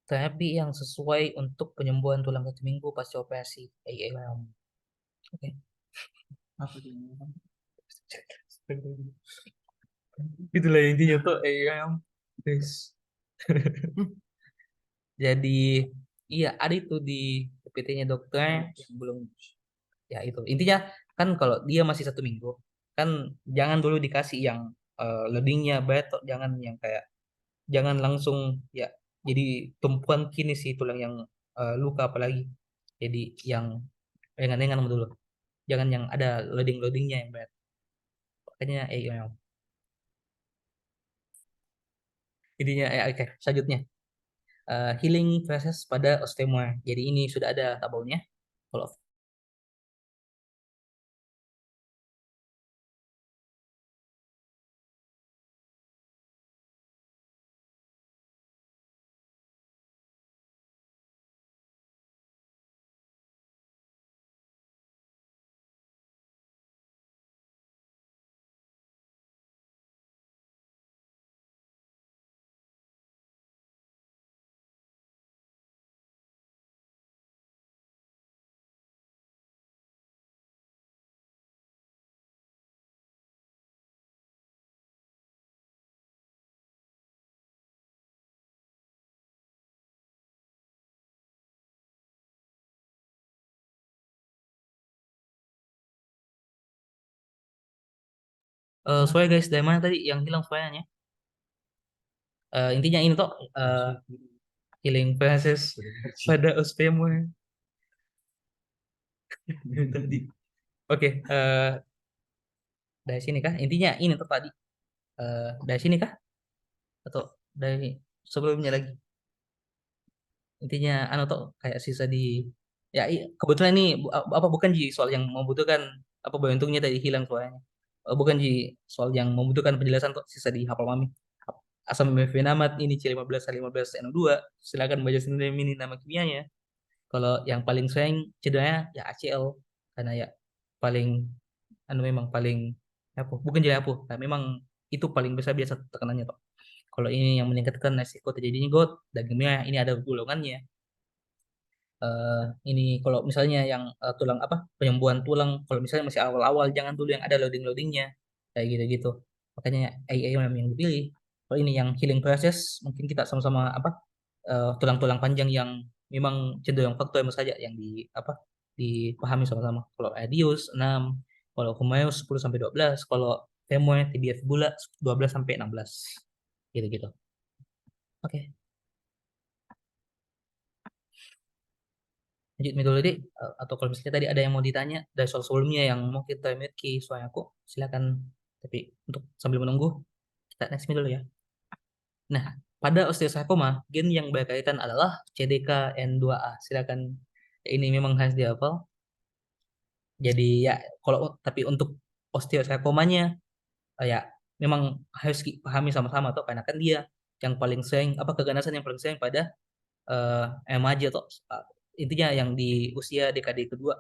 Terapi yang sesuai untuk penyembuhan tulang 1 minggu pasca operasi AAM. Oke. Apa tuh yang bilang? Itulah intinya tuh AAM. Guys. Jadi iya ada itu di PPT-nya dokter yang belum ya itu intinya kan kalau dia masih 1 minggu kan jangan dulu dikasih yang loadingnya betok jangan yang kayak jangan langsung ya jadi tumpuan kini sih tulang yang luka apalagi jadi yang ringan-ringan dulu jangan yang ada loadingnya yang berat makanya ya, intinya oke selanjutnya healing proses pada osteomer jadi ini sudah ada tabelnya kalau suara guys dari mana tadi yang hilang suaranya intinya ini tuh healing proses pada osteomer tadi. Oke, dari sini kah? Intinya ini tuh tadi. Dari sini kah? Atau dari sebelumnya lagi? Intinya anu tuh kayak sisa di ya kebetulan ini apa bukan Ji soal yang membutuhkan apa beruntungnya tadi hilang suaranya. Bukan Ji soal yang membutuhkan penjelasan tuh sisa di hafal mami. Asam mefenamat ini C15 H15 NO2. Silakan baca sendiri ini nama kimianya. Kalau yang paling sering cederanya ya ACL karena ya paling anu memang paling apa bukan jadi apa nah, memang itu paling besar biasa tekanannya toh kalau ini yang meningkatkan resiko terjadinya gout daging merah ini ada golongannya Eh ini kalau misalnya yang tulang apa penyembuhan tulang kalau misalnya masih awal-awal jangan dulu yang ada loadingnya kayak gitu-gitu makanya AA yang dipilih. Kalau ini yang healing process, mungkin kita sama-sama tulang-tulang panjang yang memang cenderung faktoid saja yang dipahami sama-sama. Kalau Adius 6, kalau Humerus 10 sampai 12, kalau femur tibia fibula 12 sampai 16. Gitu-gitu. Oke. Lanjut dulu deh, atau kalau misalnya tadi ada yang mau ditanya dari soal sebelumnya yang mungkin termute ki soalnya aku silakan, tapi untuk sambil menunggu kita next dulu ya. Nah, pada osteosarkoma gen yang berkaitan adalah CDKN2A. Silakan, ini memang harus dihafal. Jadi ya kalau tapi untuk osteosarkomanya ya memang harus pahami sama-sama tuh, karena kan dia yang paling sering keganasan yang paling sering pada remaja tuh, intinya yang di usia dekade kedua.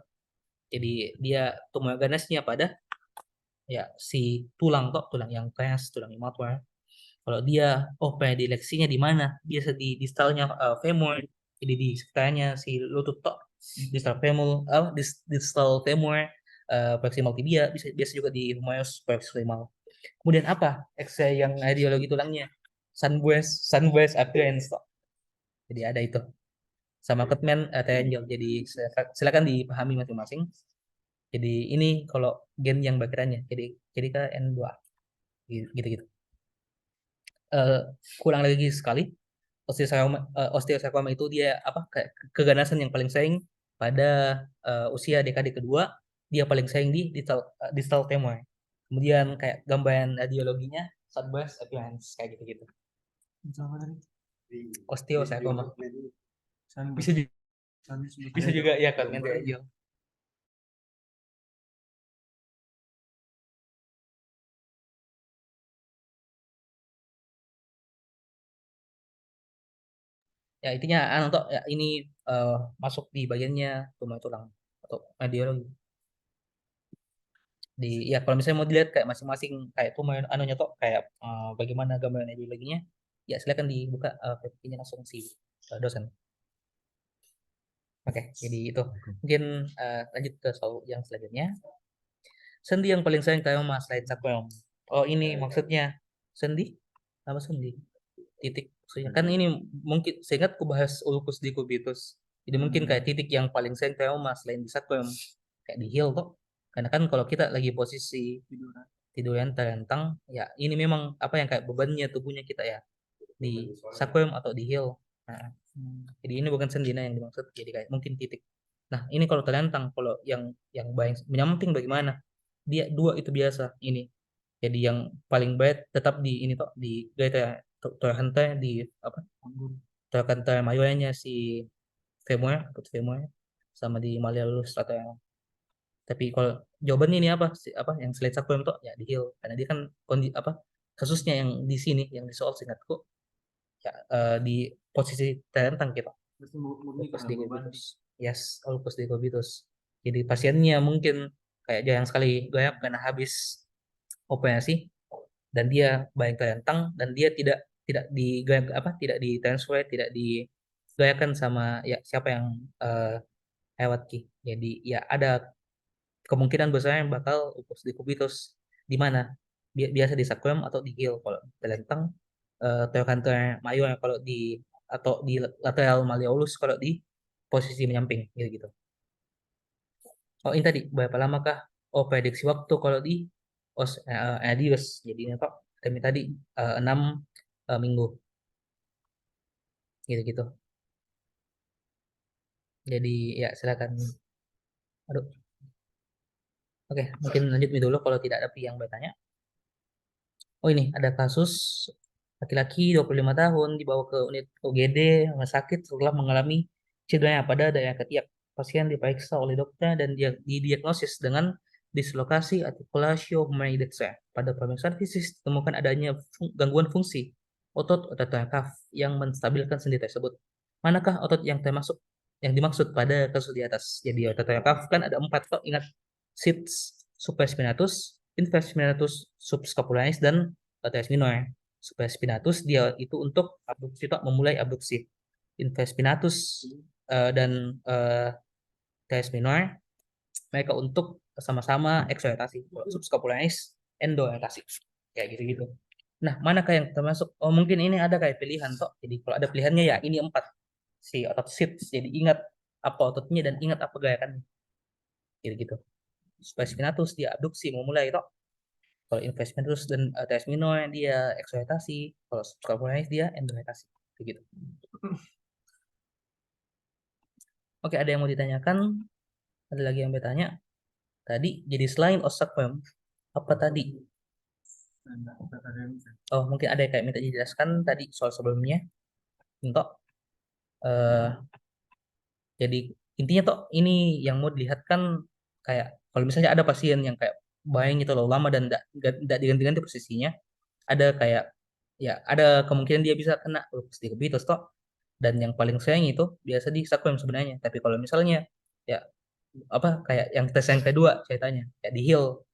Jadi dia tumor ganesnya pada ya si tulang yang keras, tulang imatur. Kalau dia predileksinya di mana? Biasa di distalnya femur, jadi di sekitarnya si lutut tok, distal femur, distal femur, proximal tibia, biasa juga di humerus proximal. Kemudian apa? X-ray yang radiologi tulangnya, sunburst appearance tok. Jadi ada itu. Sama Cutman triangle. Jadi silakan dipahami masing-masing. Jadi ini kalau gen yang berkaitannya. Jadi N2 gitu-gitu. Kurang lagi sekali, osteosarkoma itu dia kayak keganasan yang paling sering pada usia dekade kedua, dia paling sering di distal femur. Kemudian kayak gambaran radiologinya sunburst appearance kayak gitu-gitu. Sama tadi. Osteosarkoma. Sunburst. Bisa juga ya kan radiologi. Ya intinya untuk ya, ini masuk di bagiannya tumor tulang atau radiologi. Ya kalau misalnya mau dilihat kayak masing-masing kayak tumor anunya tuh kayak bagaimana gambaran radiologinya, ya silakan dibuka PPT-nya langsung si dosen. Oke, jadi itu mungkin lanjut ke soal yang selanjutnya. Sendi yang paling sering karyoma selain sakroom. Oh ini maksudnya sendi apa sendi? Titik maksudnya kan ini mungkin seingat aku bahas ulcus decubitus. Jadi mungkin kayak titik yang paling sering trauma selain di sacrum kayak di heel tuh. Karena kan kalau kita lagi posisi tiduran terentang, ya ini memang yang kayak bebannya tubuhnya kita ya di sacrum atau di heel. Nah, jadi ini bukan sendina yang dimaksud. Jadi kayak mungkin titik. Nah, ini kalau terentang, kalau yang menyamping bagaimana? Dia dua itu biasa ini. Jadi yang paling baik tetap di ini toh di gaya terhantar di terhantar mayonya si femur atau femur sama di malleolus atau yang, tapi kalau jawaban ini yang selain sacrum toh ya di heel, karena dia kan kasusnya yang di sini yang di soal singkatku ya di posisi terentang kita. Ulcus decubitus. Yes, ulcus decubitus. Jadi pasiennya mungkin kayak jarang sekali goyang karena habis operasi, dan dia baik terentang, dan dia tidak digoyang tidak ditransfer, tidak digoyahkan sama ya siapa yang lewat ki. Jadi ya ada kemungkinan besar yang bakal ulcus decubitus di mana biasa di sacrum atau di heel kalau terentang, trochanter major kalau di atau di lateral malleolus kalau di posisi menyamping gitu. Oh ini tadi berapa lamakah prediksi waktu kalau di Adios, jadi ini kok kami tadi 6 minggu gitu. Jadi ya silakan. Aduh. Oke, mungkin lanjut dulu kalau tidak ada yang bertanya. Oh ini ada kasus laki-laki 25 tahun dibawa ke unit UGD rumah sakit setelah mengalami cedera pada daya ketiak. Pasien diperiksa oleh dokter dan dia didiagnosis dengan dislokasi articulatio humerus. Pada pemeriksaan fisik ditemukan adanya gangguan fungsi otot kaf yang menstabilkan sendi tersebut. Manakah otot yang dimaksud pada kasus di atas? Jadi otot kaf kan ada 4 kok, ingat: sits supraspinatus, infraspinatus, subscapularis, dan teres minor. Supraspinatus dia itu untuk abduksi, memulai abduksi. Infraspinatus dan teres minor mereka untuk sama-sama eksoritasi. Subscapularis endorientasi. kayak gitu-gitu. Nah, manakah yang termasuk? Oh, mungkin ini ada kayak pilihan toh. Jadi kalau ada pilihannya ya ini 4 si otot sit. Jadi ingat apa ototnya dan ingat apa gerakannya. Gitu-gitu. Supaya spinatus dia abduksi memulai toh. Kalau infraspinatus spinatus dan teres minor dia eksoretasi. Kalau subscapularis dia endoretasi. Begitu. Oke, ada yang mau ditanyakan? Ada lagi yang bertanya? Tadi jadi selain osteochondrium apa tadi? Oh, mungkin ada yang kayak minta dijelaskan tadi soal sebelumnya. Untuk eh jadi intinya toh ini yang mau dilihat kan kayak kalau misalnya ada pasien yang kayak bayang itu loh lama dan tidak diganti-ganti posisinya, ada kayak ya ada kemungkinan dia bisa kena lupus diabetes toh. Dan yang paling sayang itu biasa di sacrum sebenarnya. Tapi kalau misalnya ya apa kayak yang tes yang kedua ceritanya ya di heel.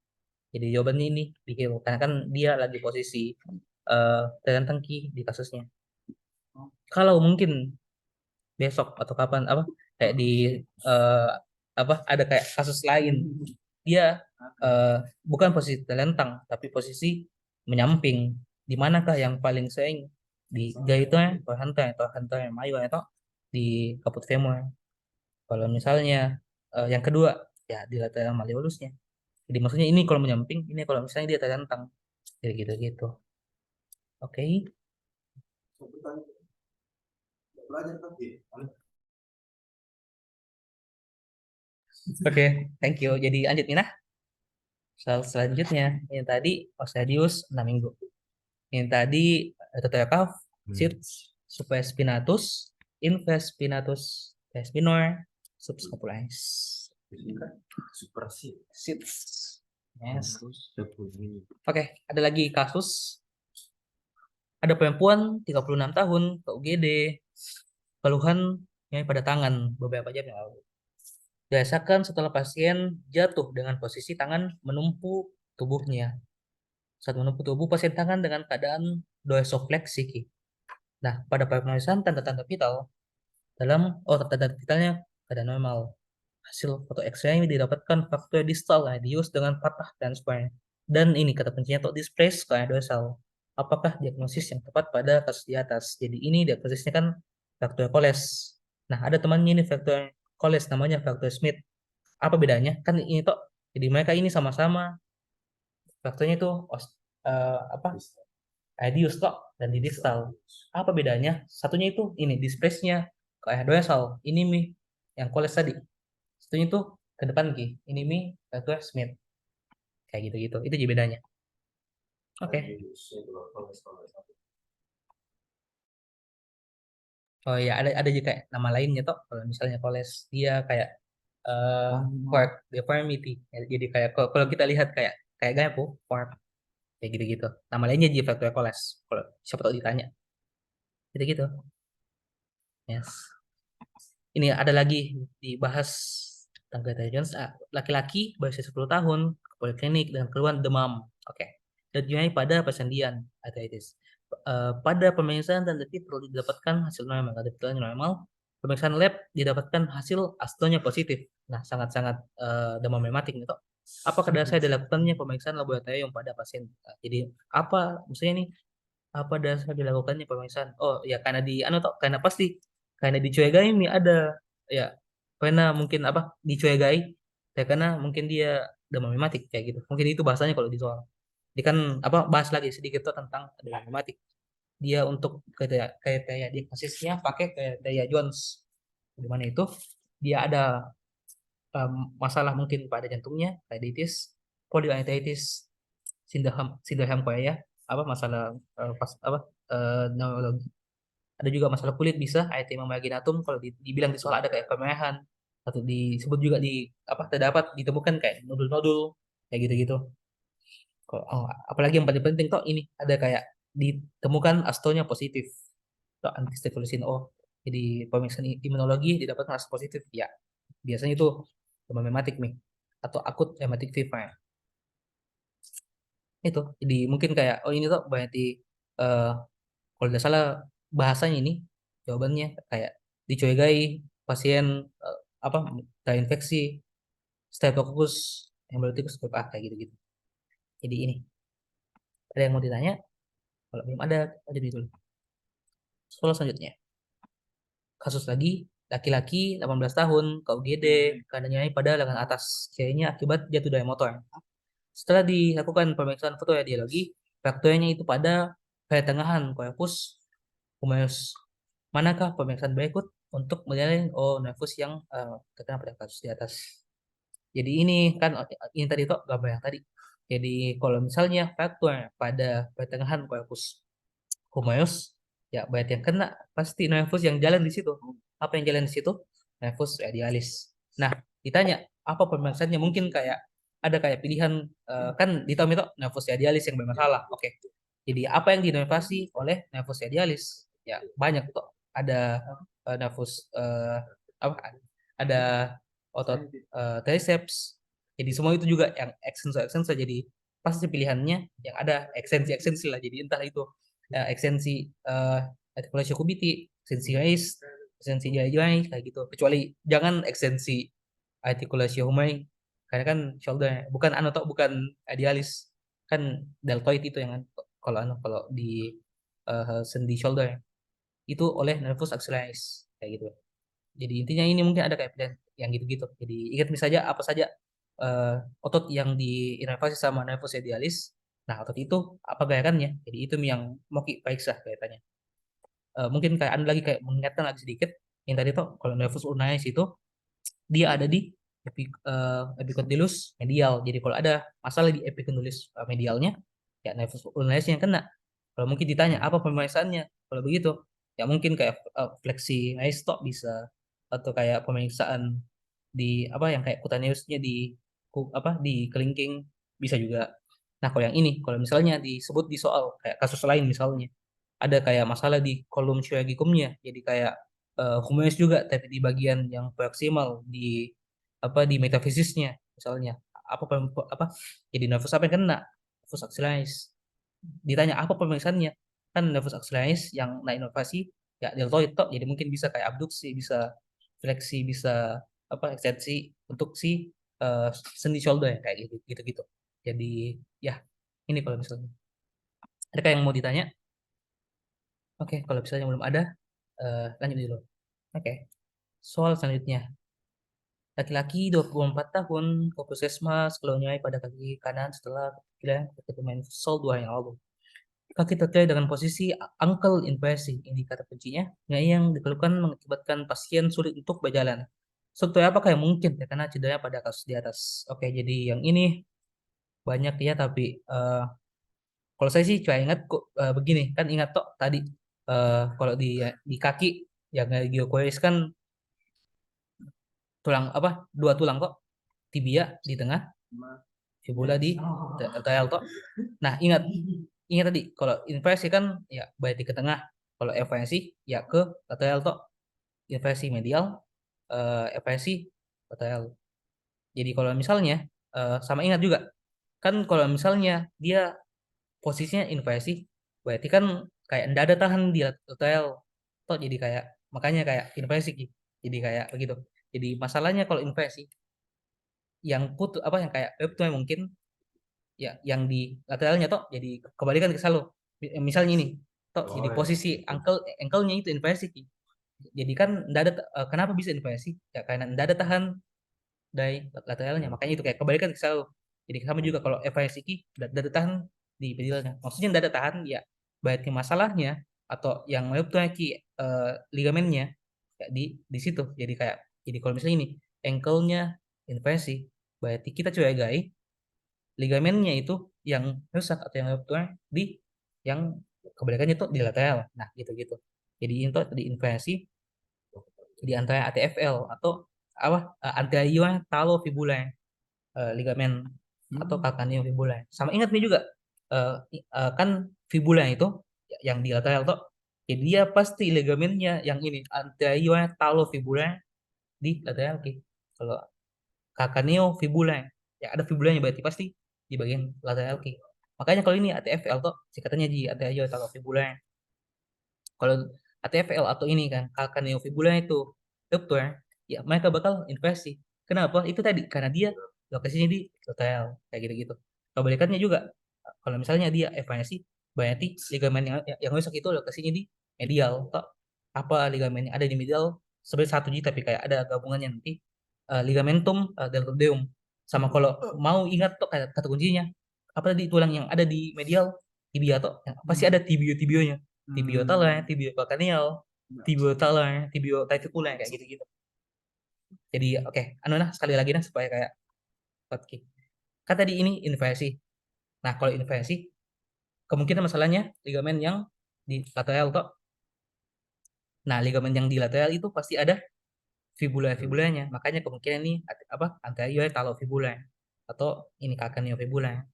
Jadi jawabannya ini di heel karena kan dia lagi posisi tekan tengki di kasusnya. Kalau mungkin besok atau kapan apa kayak di eh, apa ada kayak kasus lain dia bukan posisi telentang tapi posisi menyamping di manakah yang paling sering di gaitnya atau hantar yang mayu atau di kaput femur. Kalau misalnya yang kedua ya di lateral malleolusnya. Jadi maksudnya ini kalau menyamping, ini kalau misalnya dia telentang. Jadi gitu-gitu. Oke. Oke, thank you. Jadi lanjut Nina. Selanjutnya, yang tadi Osteodius 6 minggu. Yang tadi Totoya cuff, sit, supraspinatus, infraspinatus, teres minor, subscapularis. Sit. Yes. Oke, ada lagi kasus. Ada perempuan 36 tahun ke UGD, keluhan yang pada tangan beberapa jam yang lalu. Dirasakan setelah pasien jatuh dengan posisi tangan menumpu tubuhnya. Saat menumpu tubuh pasien tangan dengan keadaan dorsofleksi. Nah, pada pemeriksaan tanda-tanda vital tanda vitalnya keadaan normal. Hasil foto X-ray didapatkan faktor distal radius dengan patah transfer. Dan ini kata kuncinya untuk displace ke dorsal. Apakah diagnosis yang tepat pada kasus di atas? Jadi ini diagnosisnya kan faktor Coles. Nah, ada temannya ini faktor Coles namanya faktor Smith. Apa bedanya? Kan ini toh. Jadi mereka ini sama-sama faktornya itu apa? Radius toh dan di distal. Apa bedanya? Satunya itu ini displace-nya ke dorsal. Ini nih yang Coles tadi. Satunya itu ke depan ki. Ini nih faktor Smith. Kayak gitu-gitu. Itu jadi bedanya. Oke. Oh ya, ada juga kayak nama lainnya toh. Kalau misalnya Coles dia kayak quark deformity. Ya, jadi kayak kalau kita lihat kayak gaya po, quark kayak gitu-gitu. Nama lainnya jadi faktor Coles. Kalau siapa tahu ditanya. Gitu-gitu. Yes. Ini ada lagi dibahas tentang Greta Jones. Laki-laki berusia 10 tahun ke poliklinik dan keluhan demam. Oke. Dan juga pada persendian arthritis. Pada pemeriksaan dan detik perlu didapatkan hasil normal. Ada detailnya normal. Pemeriksaan lab didapatkan hasil astonya positif. Nah, sangat-sangat demam mematik gitu. Apakah dasar dilakukannya pemeriksaan laboratorium pada pasien? Jadi apa maksudnya nih? Apa dasar dilakukannya pemeriksaan? Oh ya karena karena pasti karena dicurigai nih ada ya karena mungkin apa dicurigai ya karena mungkin dia demam rematik kayak gitu. Mungkin itu bahasanya kalau di soal. Dia kan apa bahas lagi sedikit tuh tentang demam rematik. Dia untuk kayak diagnosisnya pakai kayak Jones. Di mana itu dia ada masalah mungkin pada jantungnya, diabetes, polyangiitis, sindrom Korea, apa masalah apa neurologi. Ada juga masalah kulit bisa erythema marginatum kalau dibilang di soal ada kayak kemerahan atau disebut juga di apa terdapat ditemukan kayak nodul-nodul kayak gitu-gitu. Apalagi yang paling penting kok ini ada kayak ditemukan astonya positif atau antistevolusin O. Jadi pemeriksaan imunologi didapatkan ast positif ya. Biasanya itu demam rematik nih atau akut rheumatic fever. Itu jadi mungkin kayak oh ini tuh berarti eh, kalau tidak salah bahasanya ini jawabannya kayak dicurigai pasien apa terinfeksi Staphylococcus hemolithicus type A kayak gitu-gitu. Jadi ini Ada yang mau ditanya? Kalau belum ada, jadi dulu. Soal selanjutnya. Kasus lagi, laki-laki 18 tahun ke UGD karena nyai pada lengan atas. Kayaknya akibat jatuh dari motor. Setelah dilakukan pemeriksaan foto radiologi, faktornya itu pada pertengahan corpus humerus. Manakah pemeriksaan berikut untuk menilai nervus yang terkena pada kasus di atas? Jadi ini kan ini tadi tuh gambar yang tadi. Jadi kalau misalnya faktor pada pertengahan corpus humerus, ya berarti yang kena pasti nervus yang jalan di situ. Apa yang jalan di situ? Nervus radialis. Nah, ditanya apa pemeriksaannya? Mungkin kayak ada kayak pilihan kan di itu nervus radialis yang bermasalah. Oke. Jadi apa yang dinervasi oleh nervus radialis? Ya banyak tuh. Ada nervus apa? Ada otot triceps. Jadi semua itu juga yang extensor jadi pasti pilihannya yang ada ekstensi lah. Jadi entah itu ekstensi articulation kubiti, ekstensi raise, ekstensi jari-jari kayak gitu. Kecuali jangan ekstensi articulation humeri karena kan shoulder bukan bukan idealis kan deltoid itu yang kalau di sendi shoulder itu oleh nervus axillaris kayak gitu. Jadi intinya ini mungkin ada kayak pilihan yang gitu-gitu. Jadi ingat misalnya apa saja otot yang diinervasi sama nervus radialis. Nah, otot itu apa gerakannya? Jadi itu yang mau periksa kaitannya. Mungkin kayak ada lagi kayak mengingatkan lagi sedikit yang tadi tuh kalau nervus ulnaris itu dia ada di epicondylus medial. Jadi kalau ada masalah di epicondylus medialnya, ya nervus ulnaris yang kena. Kalau mungkin ditanya apa pemeriksaannya, kalau begitu, ya mungkin kayak fleksi stop bisa atau kayak pemeriksaan di apa yang kayak cutaneousnya di di kelingking bisa juga. Nah kalau yang ini, kalau misalnya disebut di soal kayak kasus lain misalnya ada kayak masalah di kolum cervicumnya, jadi kayak humerus juga tapi di bagian yang proksimal di di metafisisnya misalnya apa apa jadi nervus apa yang kena nervus axillaris ditanya apa pemeriksaannya kan nervus axillaris yang naik inovasi ya deltoid tok jadi mungkin bisa kayak abduksi bisa fleksi bisa apa ekstensi untuk si sendi shoulder ya, kayak gitu gitu gitu jadi ya ini kalau misalnya ada yang mau ditanya. Oke, kalau misalnya belum ada, lanjut dulu. Oke, soal selanjutnya. Laki-laki 24 tahun ke puskesmas kalau nyai pada kaki kanan setelah ketika main futsal 2 hari yang lalu. Kaki terkait dengan posisi ankle inversi. Ini kata kuncinya. Nyai yang dikeluhkan mengakibatkan pasien sulit untuk berjalan. Sebetulnya apakah yang mungkin terkena cedera pada kasus di atas? Oke, jadi yang ini banyak ya, tapi kalau saya sih cuma ingat kok begini kan ingat toh tadi kalau di kaki yang geokoris kan tulang apa dua tulang kok tibia di tengah fibula di TL toh. Nah ingat ingat tadi kalau inversi kan ya baik di ke tengah kalau eversi ya ke lateral toh inversi medial eversi lateral. Jadi kalau misalnya sama ingat juga kan kalau misalnya dia posisinya inversi berarti kan kayak ndak ada tahan di lateral toh jadi kayak makanya kayak inversi jadi kayak begitu jadi masalahnya kalau inversi yang apa yang kayak web tuh mungkin ya yang di lateralnya toh jadi kebalikan ke selalu misalnya ini toh jadi posisi ankle-nya itu inversi jadi kan ndak ada kenapa bisa inversi ya karena ndak ada tahan dari lateralnya makanya itu kayak kebalikan ke selalu jadi sama juga kalau inversi ndak ada tahan di pedalnya maksudnya ndak ada tahan ya berarti masalahnya atau yang web tuh ligamennya ya, di situ jadi kayak jadi kalau misalnya ini ankle-nya inversi berarti kita curigai ligamennya itu yang rusak atau yang ruptur di yang kebalikannya itu di lateral. Nah, gitu-gitu. Jadi itu di inversi di antara ATFL atau apa anterior talofibular ligamen atau calcaneal fibular. Sama ingat nih juga kan fibula itu yang di lateral tuh jadi dia pasti ligamennya yang ini anterior talofibular di lateral kiri. Kalau calcaneal fibular ya ada fibulanya berarti pasti di bagian lateral kiri. Makanya kalau ini ATFL tuh singkatannya di anterior talofibular. Kalau ATFL atau ini kan calcaneal fibular itu ruptur ya mereka bakal inversi. Kenapa? Itu tadi karena dia lokasinya di lateral kayak gitu-gitu. Kebalikannya juga Kalau misalnya dia evaluasi, berarti ligamen yang rusak itu lokasinya di medial. Toh apa ligamen yang ada di medial sebenarnya satu G tapi kayak ada gabungannya nanti ligamentum deltoideum. Sama kalau mau ingat tuh kayak kata kuncinya apa tadi tulang yang ada di medial tibia tuh yang pasti ada tibio-tibionya. Tibio talar, tibio calcaneal, tibio talar, tibio clavicular kayak gitu-gitu. Jadi oke, anu nah sekali lagi nah supaya kayak oke. Kan tadi ini inversi. Nah, kalau inversi kemungkinan masalahnya ligamen yang di lateral toh. Nah, ligamen yang di lateral itu pasti ada fibula-fibulanya. Makanya kemungkinan ini apa? Anterior talofibular atau ini calcaneofibular.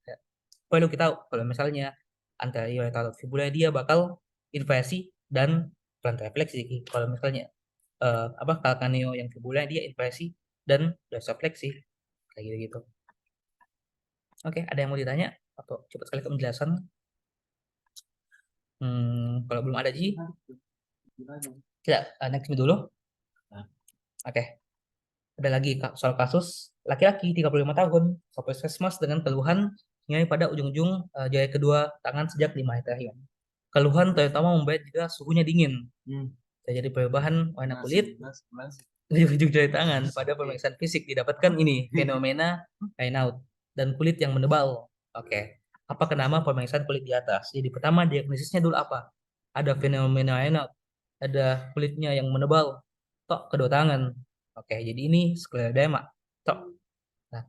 Perlu kita tahu kalau misalnya anterior talofibular dia bakal inversi dan plantarefleksi. Kalau misalnya apa calcaneo yang fibular dia inversi dan dorsifleksi kayak gitu-gitu. Oke, ada yang mau ditanya atau cepat sekali ke penjelasan? Kalau belum ada Ji, kita next dulu. Oke. Ada lagi soal kasus laki-laki 35 tahun ke puskesmas dengan keluhan nyeri pada ujung-ujung jari kedua tangan sejak 5 hari terakhir. Keluhan terutama membuat juga suhunya dingin. Terjadi perubahan warna kulit di ujung jari tangan. Pada pemeriksaan fisik didapatkan ini fenomena Raynaud dan kulit yang menebal. Oke. Apa kenapa pemeriksaan kulit di atas? Jadi pertama diagnosisnya dulu apa? Ada fenomena Raynaud, ada kulitnya yang menebal, tok kedua tangan. Oke, jadi ini skleroderma. Tok. Nah,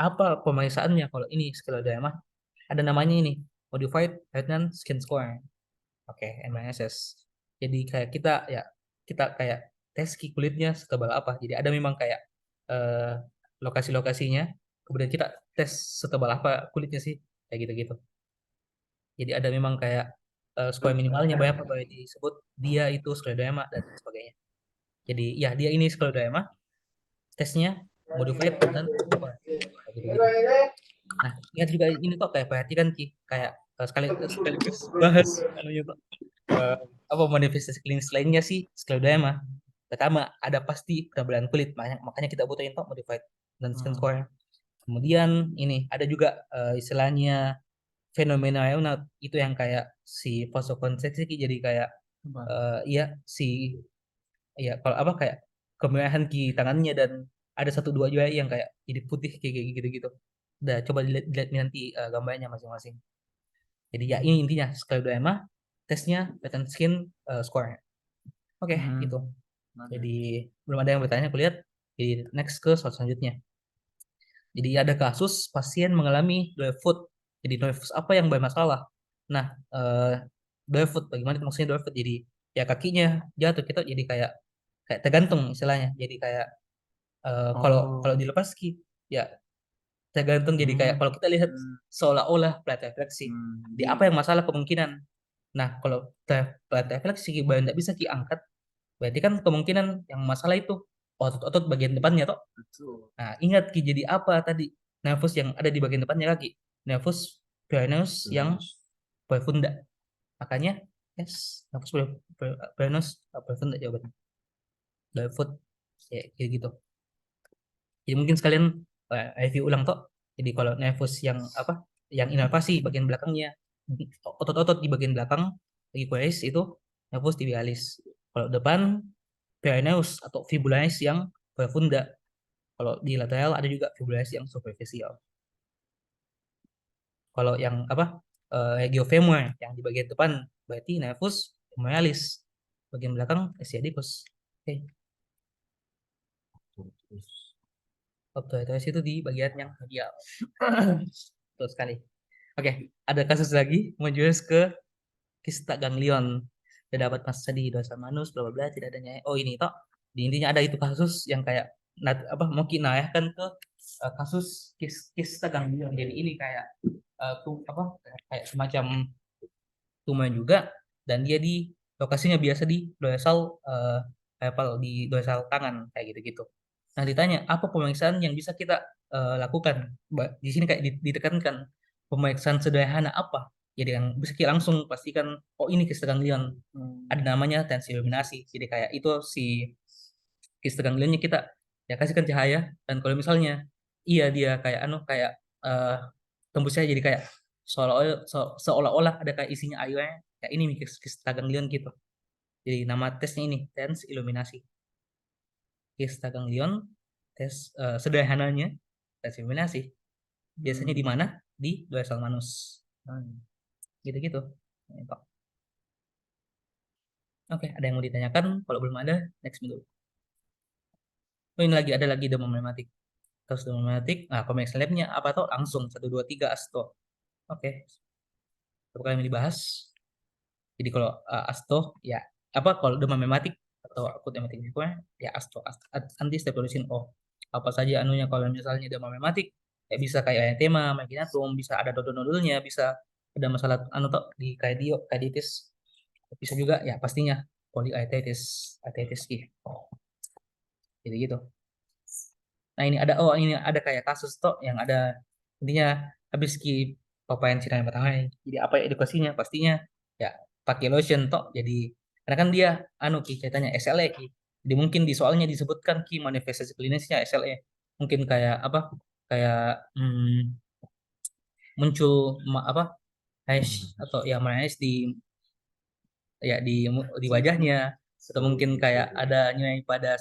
apa pemeriksaannya kalau ini skleroderma? Ada namanya ini, Modified Hernán Skin Score. Oke, MSS. Jadi kayak kita kayak tes kulitnya setebal apa. Jadi ada memang kayak lokasi-lokasinya. Kemudian kita tes setebal apa kulitnya sih, kayak gitu-gitu. Jadi ada memang kayak skor minimalnya berapa boleh disebut dia itu skleroderma dan sebagainya. Jadi ya dia ini skleroderma. Tesnya modified dan apa gitu-gitu. Nah, lihat juga ini kok kayak perhatikan Ki, kayak sekaligus bahas anunya kok. Apa manifestasi klinis lainnya sih skleroderma. Pertama, ada pasti penebalan kulit, makanya kita butuhin kok modified dan skin score. Kemudian ini ada juga istilahnya fenomena Raynaud itu yang kayak si vasokonstriksi jadi kayak iya si ya kalau apa kayak kemerahan di tangannya dan ada satu dua juga yang kayak jadi putih kayak gitu-gitu. Udah coba dilihat nanti gambarnya masing-masing. Jadi ya ini intinya skleroderma tesnya pattern skin score. Oke, gitu. Jadi belum ada yang bertanya aku lihat. Jadi next ke soal selanjutnya. Jadi ada kasus pasien mengalami dry foot. Jadi dry foot apa yang bermasalah? Nah, dry foot bagaimana maksudnya dry foot? Jadi ya kakinya jatuh kita jadi kayak tergantung istilahnya. Jadi kayak kalau dilepas ya tergantung jadi kayak kalau kita lihat seolah-olah plate refleksi. Di apa yang masalah kemungkinan? Nah, kalau plate refleksi baru tidak bisa diangkat, berarti kan kemungkinan yang masalah itu otot-otot bagian depannya toh. Nah, ingat Ki jadi apa tadi? Nervus yang ada di bagian depannya kaki. Nervus peroneus yang profunda. Makanya yes, nervus peroneus profunda jawabannya. Barefoot ya kayak gitu. Jadi mungkin sekalian review ulang toh. Jadi kalau nervus yang apa? Yang inervasi bagian belakangnya, otot-otot di bagian belakang equus itu nervus tibialis. Kalau depan peroneus atau fibularis yang profunda. Kalau di lateral ada juga fibularis yang superficial. Kalau yang apa? Regiofemur yang di bagian depan berarti nervus femoralis. Bagian belakang sciaticus. Oke. Otoitis itu di bagian yang medial. Betul sekali. Oke, ada kasus lagi menjurus ke kista ganglion. Terdapat masa di dorsal manus, bla bla bla, tidak adanya. Oh ini toh. Di intinya ada itu kasus yang kayak mungkin ya kan ke kasus kista ganglion. Jadi ini kayak kayak semacam tumor juga dan dia di lokasinya biasa di dorsal di dorsal tangan kayak gitu-gitu. Nah, ditanya apa pemeriksaan yang bisa kita lakukan? Di sini kayak ditekankan pemeriksaan sederhana apa? Jadi yang bisa kita langsung pastikan oh ini kista ganglion. Ada namanya tensi iluminasi. Jadi kayak itu si kista ganglionnya kita ya kasihkan cahaya dan kalau misalnya iya dia kayak kayak tembusnya jadi kayak seolah-olah ada kayak isinya airnya, ya ini nih Kista-ganglion gitu. Jadi nama tesnya ini tes iluminasi. Kista-ganglion tes sederhananya tes iluminasi. Biasanya di mana? Di dorsal manus. Gitu-gitu. Pak. Oke, ada yang mau ditanyakan? Kalau belum ada, next dulu. Oh, ini ada lagi demographic. Terus demographic, nah Comex Lab-nya apa tuh? Langsung 1 2 3 asto. Oke. Berapa kali dibahas? Jadi kalau asto ya apa kalau demographic atau akut hematic fever ya asto, anti stabilization apa saja anunya kalau misalnya demographic ya bisa kayak erythema, meganetum, bisa ada nodul-nodulnya, bisa ada masalah anu toh di carditis. Bisa juga ya pastinya polyarteritis gitu. Jadi gitu. Nah ini ada kayak kasus toh yang ada intinya habis papayan sinar matahari. Jadi apa edukasinya? Pastinya ya pakai lotion toh. Jadi karena kan dia ceritanya SLE Jadi mungkin di soalnya disebutkan manifestasi klinisnya SLE. Mungkin kayak apa? Kayak muncul rash atau ya rash di wajahnya atau mungkin kayak ada nyai pada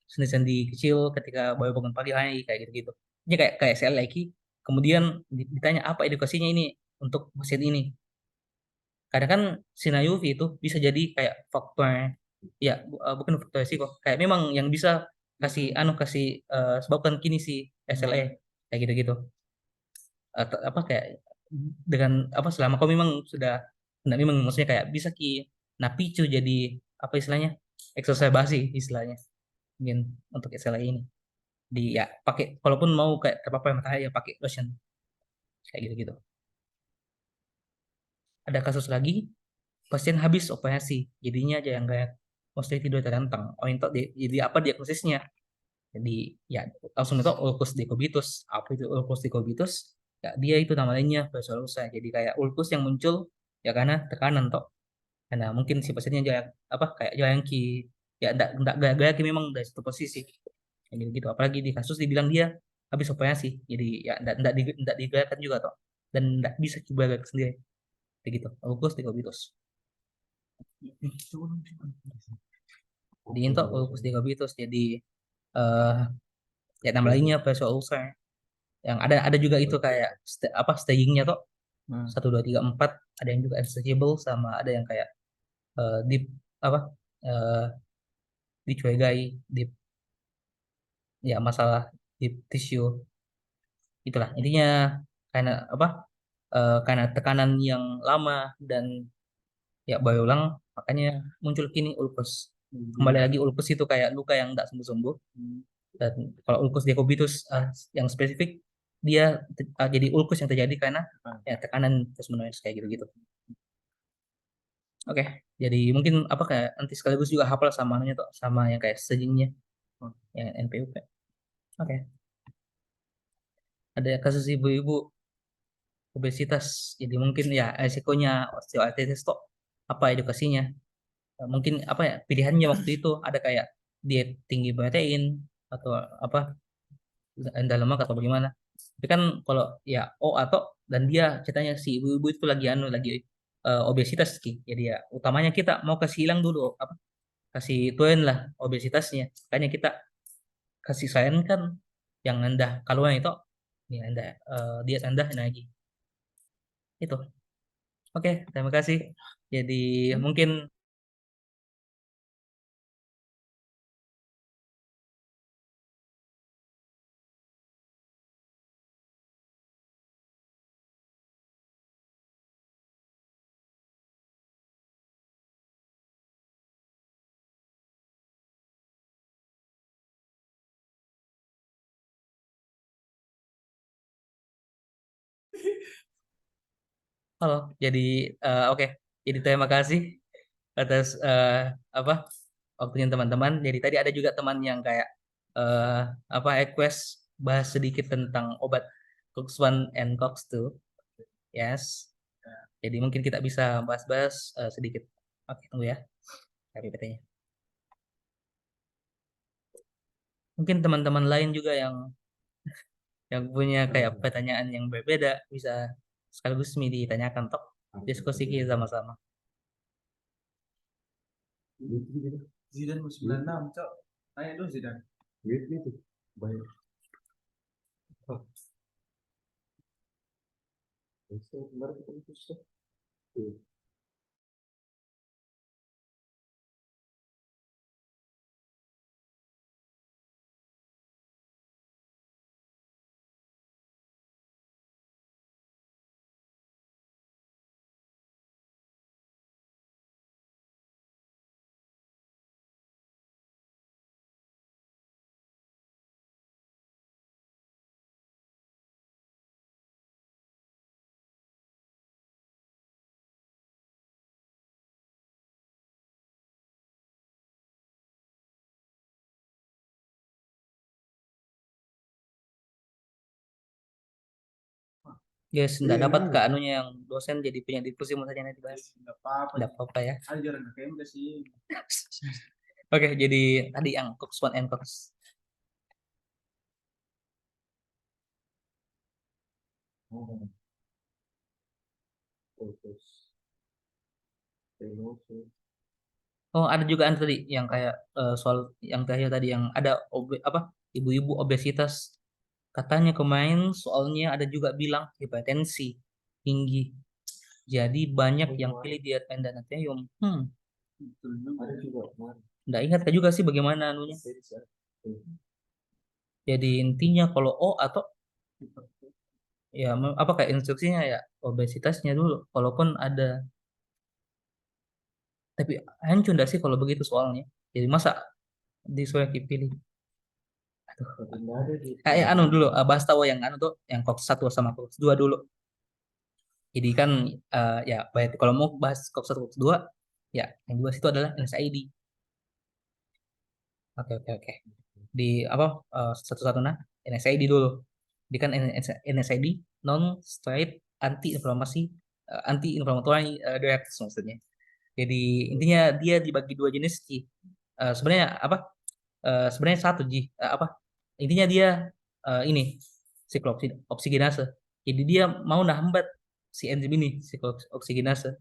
sendi-sendi kecil ketika baru bangun pagi hari kayak gitu-gitu. Ini kayak sel lagi. Kemudian ditanya apa edukasinya ini untuk pasien ini. Kadang kan sinar UV itu bisa jadi kayak faktor ya bukan faktor resiko. Kayak memang yang bisa kasih sebabkan kini si SLE kayak gitu-gitu. Apa kayak dengan selama kau memang sudah memang maksudnya kayak bisa napicu jadi apa istilahnya eksaserbasi istilahnya mungkin untuk SLA ini ya pakai kalaupun mau kayak terpapar matahari ya pakai lotion kayak gitu-gitu. Ada kasus lagi pasien habis operasi jadinya aja yang kayak mostly tidur terlentang itu jadi apa diagnosisnya jadi ya langsung itu ulcus decubitus. Apa itu ulcus decubitus? Ya dia itu namanya vasorusa. Jadi kayak ulcus yang muncul ya karena tekanan toh. Karena mungkin si pasiennya kayak jayangki ya enggak gaya memang dari satu posisi. Kayak gitu. Apalagi di kasus dibilang dia habis operasi. Jadi ya enggak digayakan juga toh. Dan enggak bisa digayak sendiri. Kayak gitu. Ulcus decubitus. Di into ulcus decubitus jadi ya nama lainnya vaso ulcer yang ada juga itu kayak stagingnya toh 1 2 3 4 ada yang juga unstageable sama ada yang kayak deep apa dicurigai deep ya masalah deep tissue itulah intinya karena karena tekanan yang lama dan ya berulang makanya muncul kini ulcus. Kembali lagi ulcus itu kayak luka yang tidak sembuh-sembuh. Dan kalau ulcus decubitus yang spesifik dia jadi ulcus yang terjadi karena ya tekanan terus menerus kayak gitu-gitu. Oke, jadi mungkin kayak nanti sekaligus juga hafal sama anunya tuh sama yang kayak stagingnya yang NPUP. Oke. Ada kasus ibu-ibu obesitas. Jadi mungkin ya resikonya osteoartritis tuh apa edukasinya? Mungkin pilihannya waktu itu ada kayak diet tinggi protein atau rendah lemak atau bagaimana. Tapi kan kalau ya atau dan dia ceritanya si ibu-ibu itu lagi lagi obesitas jadi ya utamanya kita mau kasih hilang dulu kasih tuin lah obesitasnya. Makanya kita kasih sarankan yang rendah kalori itu ya rendah diet rendah lagi. Itu. Oke, terima kasih. Jadi mungkin halo. Jadi oke. Jadi terima kasih atas apa waktunya teman-teman. Jadi tadi ada juga teman yang kayak request bahas sedikit tentang obat COX-1 and COX-2. Yes. Jadi mungkin kita bisa bahas-bahas sedikit. Oke, tunggu ya. PPT-nya. Mungkin teman-teman lain juga yang punya kayak pertanyaan yang berbeda bisa sekaligus mi ditanyakan tok diskusi kita sama-sama. Zidane mau 96, Cok. Tanya dulu Zidane. Gitu. Baik. Yes, nggak dapat ke anunya yang dosen jadi punya diskusi mau saja nanti bahas. Enggak apa-apa. Nggak apa-apa ya. Ajaran KMK sih. Oke, jadi tadi yang Cox 1 and Cox. Oh, ada juga tadi yang kayak soal yang terakhir tadi yang ada ibu-ibu obesitas. Katanya kemarin soalnya ada juga bilang hipertensi tinggi. Jadi banyak yang pilih diet Pendanatium. Ada juga. Nggak ingat juga sih bagaimana anunya. Jadi intinya kalau atau ya apa kayak instruksinya ya obesitasnya dulu. Walaupun ada, tapi hancur nggak sih kalau begitu soalnya. Jadi masa disuruh pilih. Dulu bahas tahu yang tuh yang Cox 1 sama Cox 2 dulu. Jadi kan ya baik kalau mau bahas Cox 1 Cox 2 ya yang dibahas itu adalah NSAID. Oke. Di satu-satu NSAID dulu. Di kan NSAID non steroid anti inflammatory drugs maksudnya. Jadi intinya dia dibagi dua jenis sih. Sebenarnya sebenarnya satu intinya dia ini siklooksidinase. Jadi dia mau nambah si enzim ini siklooksidinase.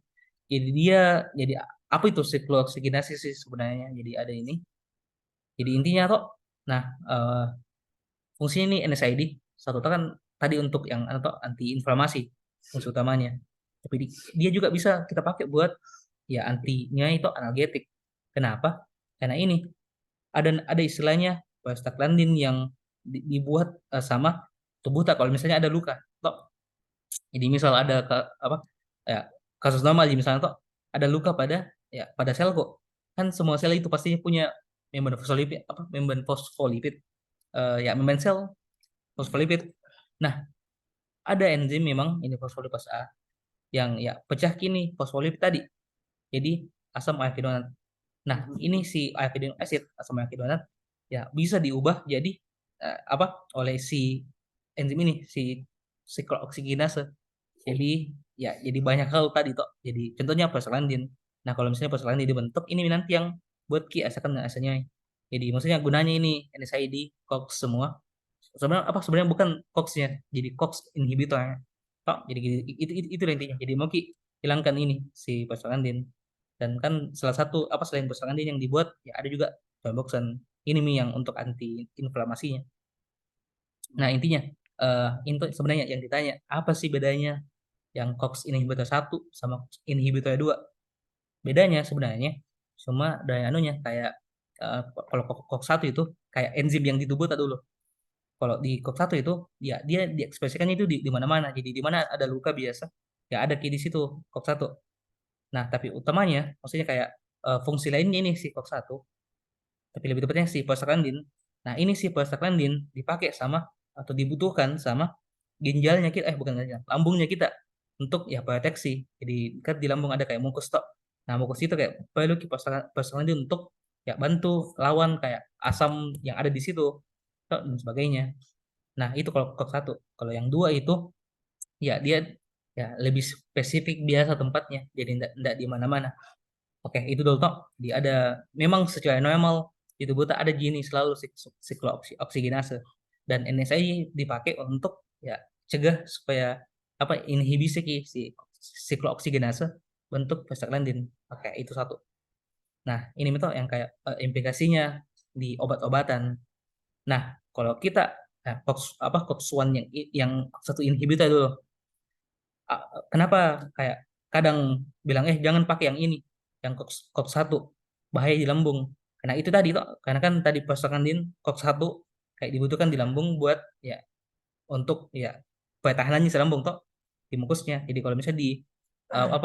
Jadi apa itu siklooksidinase sih sebenarnya? Jadi ada ini. Jadi intinya nah fungsinya ini NSAID satu kan tadi untuk yang anti-inflamasi fungsi utamanya. Tapi dia juga bisa kita pakai buat ya antinya itu analgetik. Kenapa? Karena ini ada istilahnya prostaglandin yang dibuat sama tubuh tak kalau misalnya ada luka toh. Jadi misal ada ya kasus normal misalnya ada luka pada sel kok kan semua sel itu pastinya punya membran fosfolipid ya membran sel fosfolipid. Nah ada enzim memang ini fosfolipase A yang ya pecah kini fosfolipid tadi jadi asam arachidonat. Nah, ini si arachidonic acid asam arachidonat ya bisa diubah jadi oleh si enzim ini si siklooksidinase. Jadi ya jadi banyak hal tadi Jadi contohnya prostaglandin. Nah, kalau misalnya prostaglandin dibentuk ini nanti yang buat ki asalkan asalnya. Jadi maksudnya gunanya ini NSAID, COX semua. Sebenarnya bukan COX-nya, jadi COX inhibitor. Jadi itu intinya. Jadi mau ki hilangkan ini si prostaglandin. Dan kan salah satu selain prostaglandin yang dibuat ya ada juga thromboxan ini yang untuk anti inflamasinya. Nah intinya itu sebenarnya yang ditanya apa sih bedanya yang COX inhibitor 1 sama inhibitor 2? Bedanya sebenarnya cuma dari anunya kayak kalau COX 1 itu kayak enzim yang di tubuh dulu. Kalau di COX 1 itu ya dia diekspresikannya itu di mana-mana. Jadi di mana ada luka biasa ya ada di situ COX 1. Nah, tapi utamanya maksudnya kayak fungsi lainnya ini si COX 1, tapi lebih tepatnya si prostaglandin. Nah, ini si prostaglandin dipakai sama atau dibutuhkan sama ginjalnya kita bukan ginjal, lambungnya kita untuk ya proteksi. Jadi kan di lambung ada kayak mukus Nah, mukus itu kayak perlu prostaglandin untuk ya bantu lawan kayak asam yang ada di situ dan sebagainya. Nah, itu kalau COX 1. Kalau yang 2 itu ya dia ya lebih spesifik biasa tempatnya. Jadi enggak di mana-mana. Oke, itu dulu Dia ada memang secara normal di tubuh ada gini selalu siklooksidinase dan NSAID dipakai untuk ya cegah supaya inhibisi si siklooksigenase bentuk prostaglandin. Oke, itu satu. Nah, ini itu yang kayak implikasinya di obat-obatan. Nah, kalau kita COX-1 yang satu inhibitor dulu. Kenapa kayak kadang bilang jangan pakai yang ini, yang COX-1 bahaya di lambung. Karena itu tadi toh, karena kan tadi prostaglandin COX-1 kayak dibutuhkan di lambung buat ya untuk ya pertahanannya si lambung toh di mukusnya. Jadi kalau misalnya di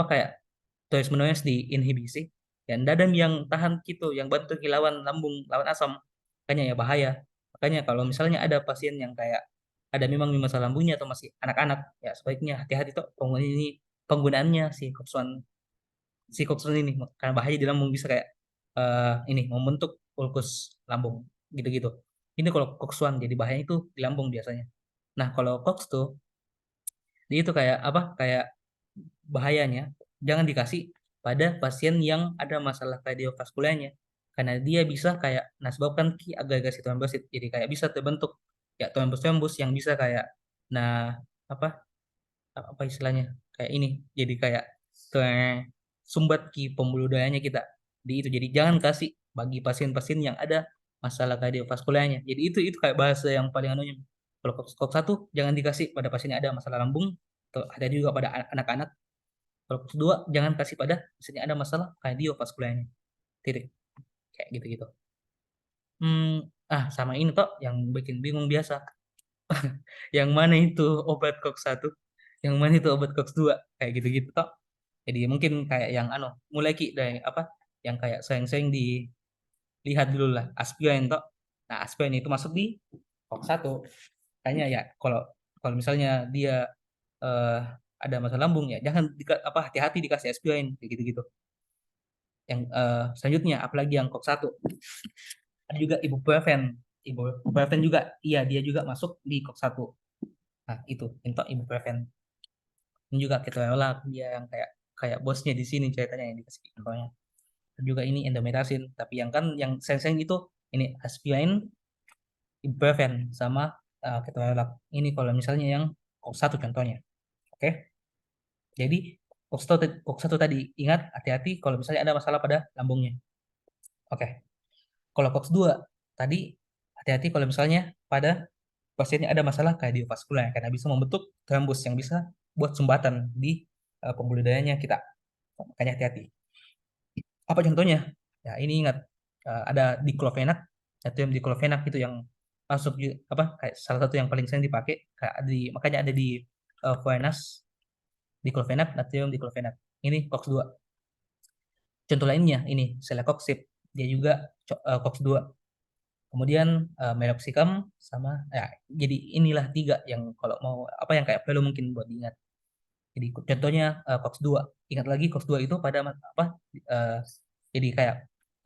kayak terus menerus diinhibisi ya ndak ada yang tahan gitu yang bantu lawan lambung lawan asam, makanya ya bahaya. Makanya kalau misalnya ada pasien yang kayak ada memang masalah lambungnya atau masih anak-anak ya sebaiknya hati-hati tuh penggunaannya si koksun ini karena bahaya di lambung bisa kayak ini membentuk ulkus lambung gitu-gitu. Ini kalau koksuan jadi bahaya itu di lambung biasanya. Nah kalau koks tuh dia itu kayak kayak bahayanya jangan dikasih pada pasien yang ada masalah kardiovaskularnya karena dia bisa kayak sebabkan agregasi trombosit jadi kayak bisa terbentuk ya trombus-trombus yang bisa kayak nah apa apa istilahnya kayak ini jadi kayak sumbat ki pembuluh darahnya kita di itu jadi jangan kasih bagi pasien-pasien yang ada masalah kardiovaskularnya jadi itu kayak bahasa yang paling anunya kalau kok satu jangan dikasih pada pasien yang ada masalah lambung atau ada juga pada anak-anak. Kalau kedua, jangan kasih pada misalnya ada masalah kardiovaskularnya. Titik. Kayak gitu-gitu. Sama ini toh yang bikin bingung biasa. Yang mana itu obat COX-1? Yang mana itu obat COX-2? Kayak gitu-gitu toh. Jadi mungkin kayak yang mulai dari yang kayak sering-sering dilihat dulu lah, aspirin toh. Nah, aspirin itu masuk di COX-1. Kayaknya ya kalau kalau misalnya dia eh, ada masalah lambung ya jangan hati-hati dikasih aspirin kayak gitu-gitu. Yang selanjutnya apalagi yang COX-1 ada juga ibuprofen juga iya dia juga masuk di COX-1. Nah itu untuk ibuprofen ini juga keterangan dia yang kayak kayak bosnya di sini ceritanya yang dikasih contohnya. Dan juga ini endometasin tapi yang kan yang seng-seng itu ini aspirin ibuprofen sama keterangan ini kalau misalnya yang COX-1 contohnya. Oke. Jadi COX-1 tadi ingat hati-hati kalau misalnya ada masalah pada lambungnya. Oke. Kalau COX-2 tadi hati-hati kalau misalnya pada pasiennya ada masalah kardiovaskular karena bisa membentuk trombus yang bisa buat sumbatan di pembuluh darahnya kita. Makanya hati-hati. Apa contohnya? Ya ini ingat ada diklofenak, natrium diklofenak itu yang masuk kayak salah satu yang paling sering dipakai kayak makanya ada di Voynas diklofenak, natrium diklofenak. Ini COX-2. Contoh lainnya ini celecoxib, dia juga COX-2. Kemudian meloxicam sama ya jadi inilah tiga yang kalau mau yang kayak perlu mungkin buat diingat. Jadi contohnya COX-2. Ingat lagi COX-2 itu pada eh, jadi kayak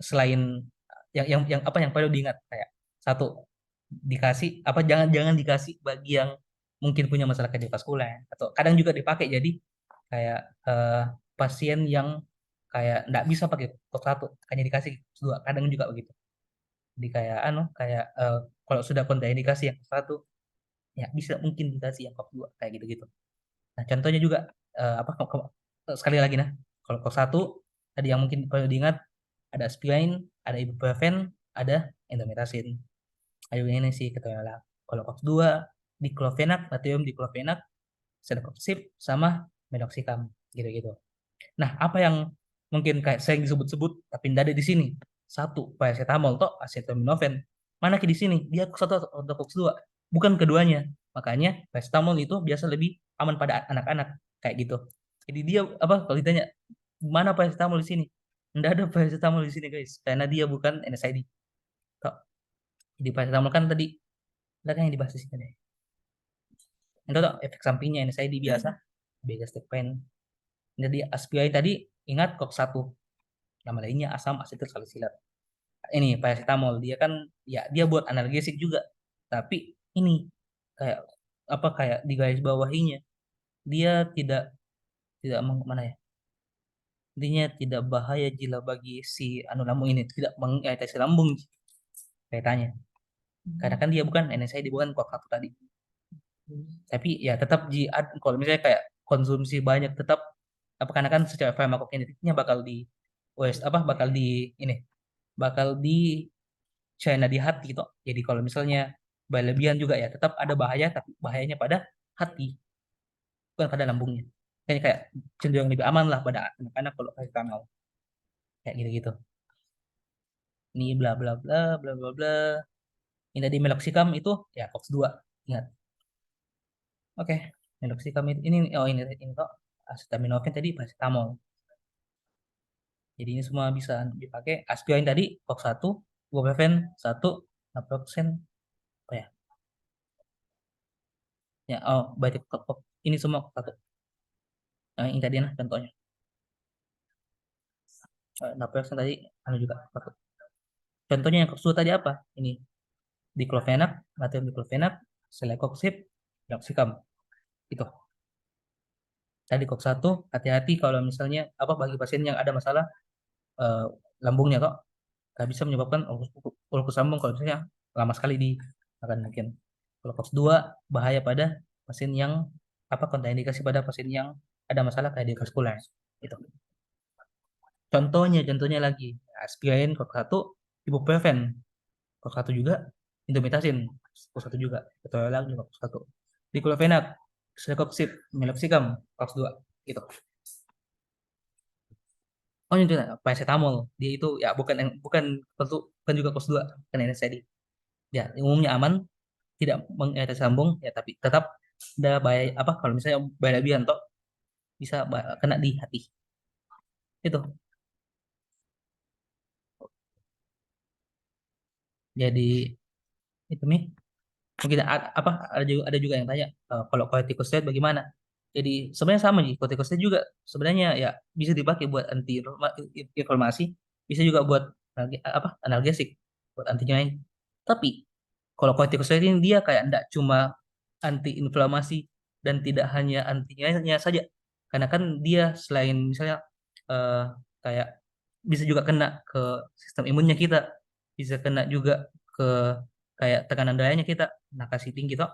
selain yang perlu diingat kayak satu dikasih jangan jangan dikasih bagi yang mungkin punya masalah kardiovaskular atau kadang juga dipakai jadi kayak pasien yang kayak nggak bisa pakai COX-1 hanya dikasih COX-2 kadang juga begitu. Jadi kayak kayak kalau sudah kontraindikasi yang satu ya bisa mungkin dikasih yang COX-2 kayak gitu-gitu. Nah, contohnya juga sekali lagi kalau COX-1 tadi yang mungkin perlu diingat ada aspirin, ada ibuprofen, ada endometasin. Ayo ini sih keterangan. Kalau COX-2 diklofenak, natrium diklofenak, celecoxib sama meloxicam gitu-gitu. Nah, apa yang mungkin kayak sering disebut-sebut tapi tidak ada di sini? Satu, paracetamol toh acetaminophen. Mana di sini? Dia satu atau COX-2, bukan keduanya. Makanya paracetamol itu biasa lebih aman pada anak-anak kayak gitu. Jadi dia kalau ditanya mana paracetamol di sini? Tidak ada paracetamol di sini guys, karena dia bukan NSAID. Toh. Jadi paracetamol kan tadi ada kan yang dibahas di sini deh. Itu toh efek sampingnya NSAID biasa, beta pain. Jadi aspirin tadi ingat COX-1. Nama lainnya asam asetil salisilat. Ini paracetamol dia kan ya dia buat analgesik juga. Tapi ini kayak kayak di garis bawahinya dia tidak tidak mana ya? Intinya tidak bahaya jila bagi si lambung ini tidak mengiritasi lambung kaitannya. Karena kan dia bukan NSAID bukan COX-1 tadi. Tapi ya tetap kalau misalnya kayak konsumsi banyak tetap apa karena kan secara farmakokinetiknya bakal di China di hati toh. Jadi kalau misalnya berlebihan juga ya tetap ada bahaya tapi bahayanya pada hati bukan pada lambungnya. Kayak cenderung lebih aman lah pada anak-anak kalau paracetamol kayak gitu-gitu. Ini bla bla bla bla bla bla. Ini tadi meloxicam itu ya COX-2 ingat. Oke, meloxicam ini kok acetaminophen tadi paracetamol. Jadi ini semua bisa dipakai. Aspirin tadi COX-1, ibuprofen 1, naproxen apa ya? Ya, berarti ini semua COX-1. Nah, ini tadi nah contohnya. Naproxen tadi juga satu. Contohnya yang COX-2 tadi apa? Ini diclofenac, natrium diclofenac, celecoxib, meloxicam. Itu. Tadi COX-1 hati-hati kalau misalnya bagi pasien yang ada masalah eh, lambungnya kok nggak bisa menyebabkan ulkus lambung kalau misalnya lama sekali di makan mungkin. Kalau COX-2 bahaya pada pasien yang kontraindikasi pada pasien yang ada masalah kardiovaskular. Itu. Contohnya lagi aspirin COX-1, ibuprofen COX-1 juga, indomethacin COX-1 juga, ketorolac juga COX-1. Diclofenac, celecoxib, meloxicam COX-2 gitu. Oh ini juga paracetamol. Dia itu ya bukan juga COX-2 kan NSAID. Ya, umumnya aman, tidak mengiritasi lambung ya tapi tetap ada bahaya kalau misalnya berlebihan toh bisa kena di hati. Itu. Jadi itu nih. Mungkin ada juga yang tanya kalau corticosteroid bagaimana? Jadi sebenarnya sama nih, corticosteroid juga sebenarnya ya bisa dipakai buat anti inflamasi, bisa juga buat analgesik, buat anti nyeri. Tapi kalau corticosteroid ini dia kayak enggak cuma anti inflamasi dan tidak hanya anti nyerinya saja. Karena kan dia selain misalnya eh, kayak bisa juga kena ke sistem imunnya kita, bisa kena juga ke kayak tekanan darahnya kita, nah kasih tinggi toh.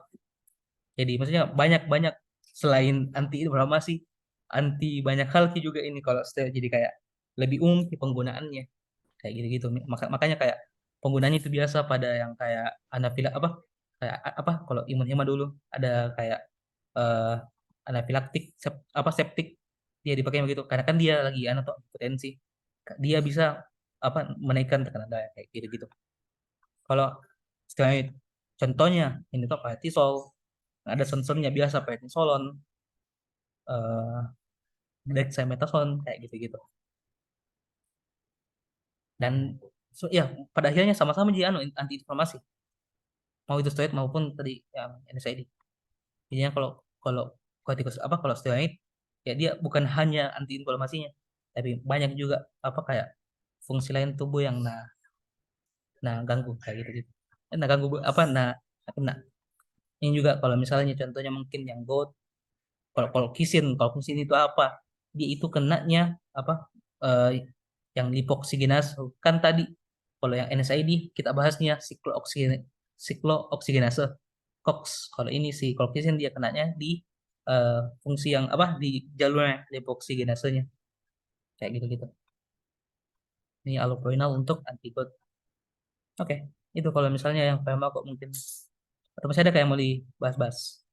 Jadi maksudnya banyak-banyak selain anti inflamasi, anti banyak hal juga ini kalau steroid jadi kayak lebih umum di penggunaannya kayak gitu-gitu. Makanya kayak penggunaannya itu biasa pada yang kayak anafila kayak kalau imun hema dulu ada kayak eh anafilaktik septik dia dipakai begitu karena kan dia lagi atau potensi dia bisa menaikkan tekanan darah kayak gitu-gitu. Kalau steroid contohnya ini tuh prednisol, ada sensornya biasa prednisolon, eh dexamethasone kayak gitu-gitu. Dan ya pada akhirnya sama-sama jadi anti inflamasi. Mau itu steroid maupun tadi yang NSAID. Jadinya kalau kalau kalau steroid ya dia bukan hanya anti inflamasinya, tapi banyak juga kayak fungsi lain tubuh yang ganggu kayak gitu-gitu. Ganggu nah ini juga kalau misalnya contohnya mungkin yang GOAT kalau kisin itu apa? Dia itu kenanya eh, yang lipoksigenase kan tadi kalau yang NSAID kita bahasnya siklooksigenase COX. Kalau ini si kolkisin dia kenanya di fungsi yang di jalurnya lipoksigenasenya kayak gitu-gitu. Ini allopurinol untuk antigot. Oke, itu kalau misalnya yang kok mungkin atau masih ada kayak mau dibahas-bahas.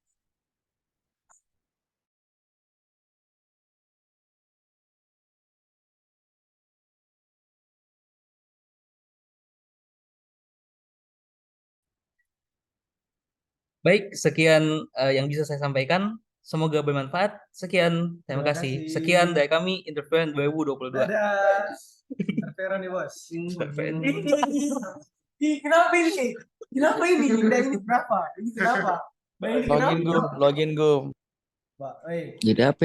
Baik, sekian yang bisa saya sampaikan. Semoga bermanfaat. Sekian, terima Terima kasih. kasih. Sekian dari kami Interference 2022. Dadah. Interferon nih bos. Interference. Ih, kenapa ini? Kenapa ini? Ini berapa? Ini kenapa? Login Gum. Mbak, Jadi apa ini?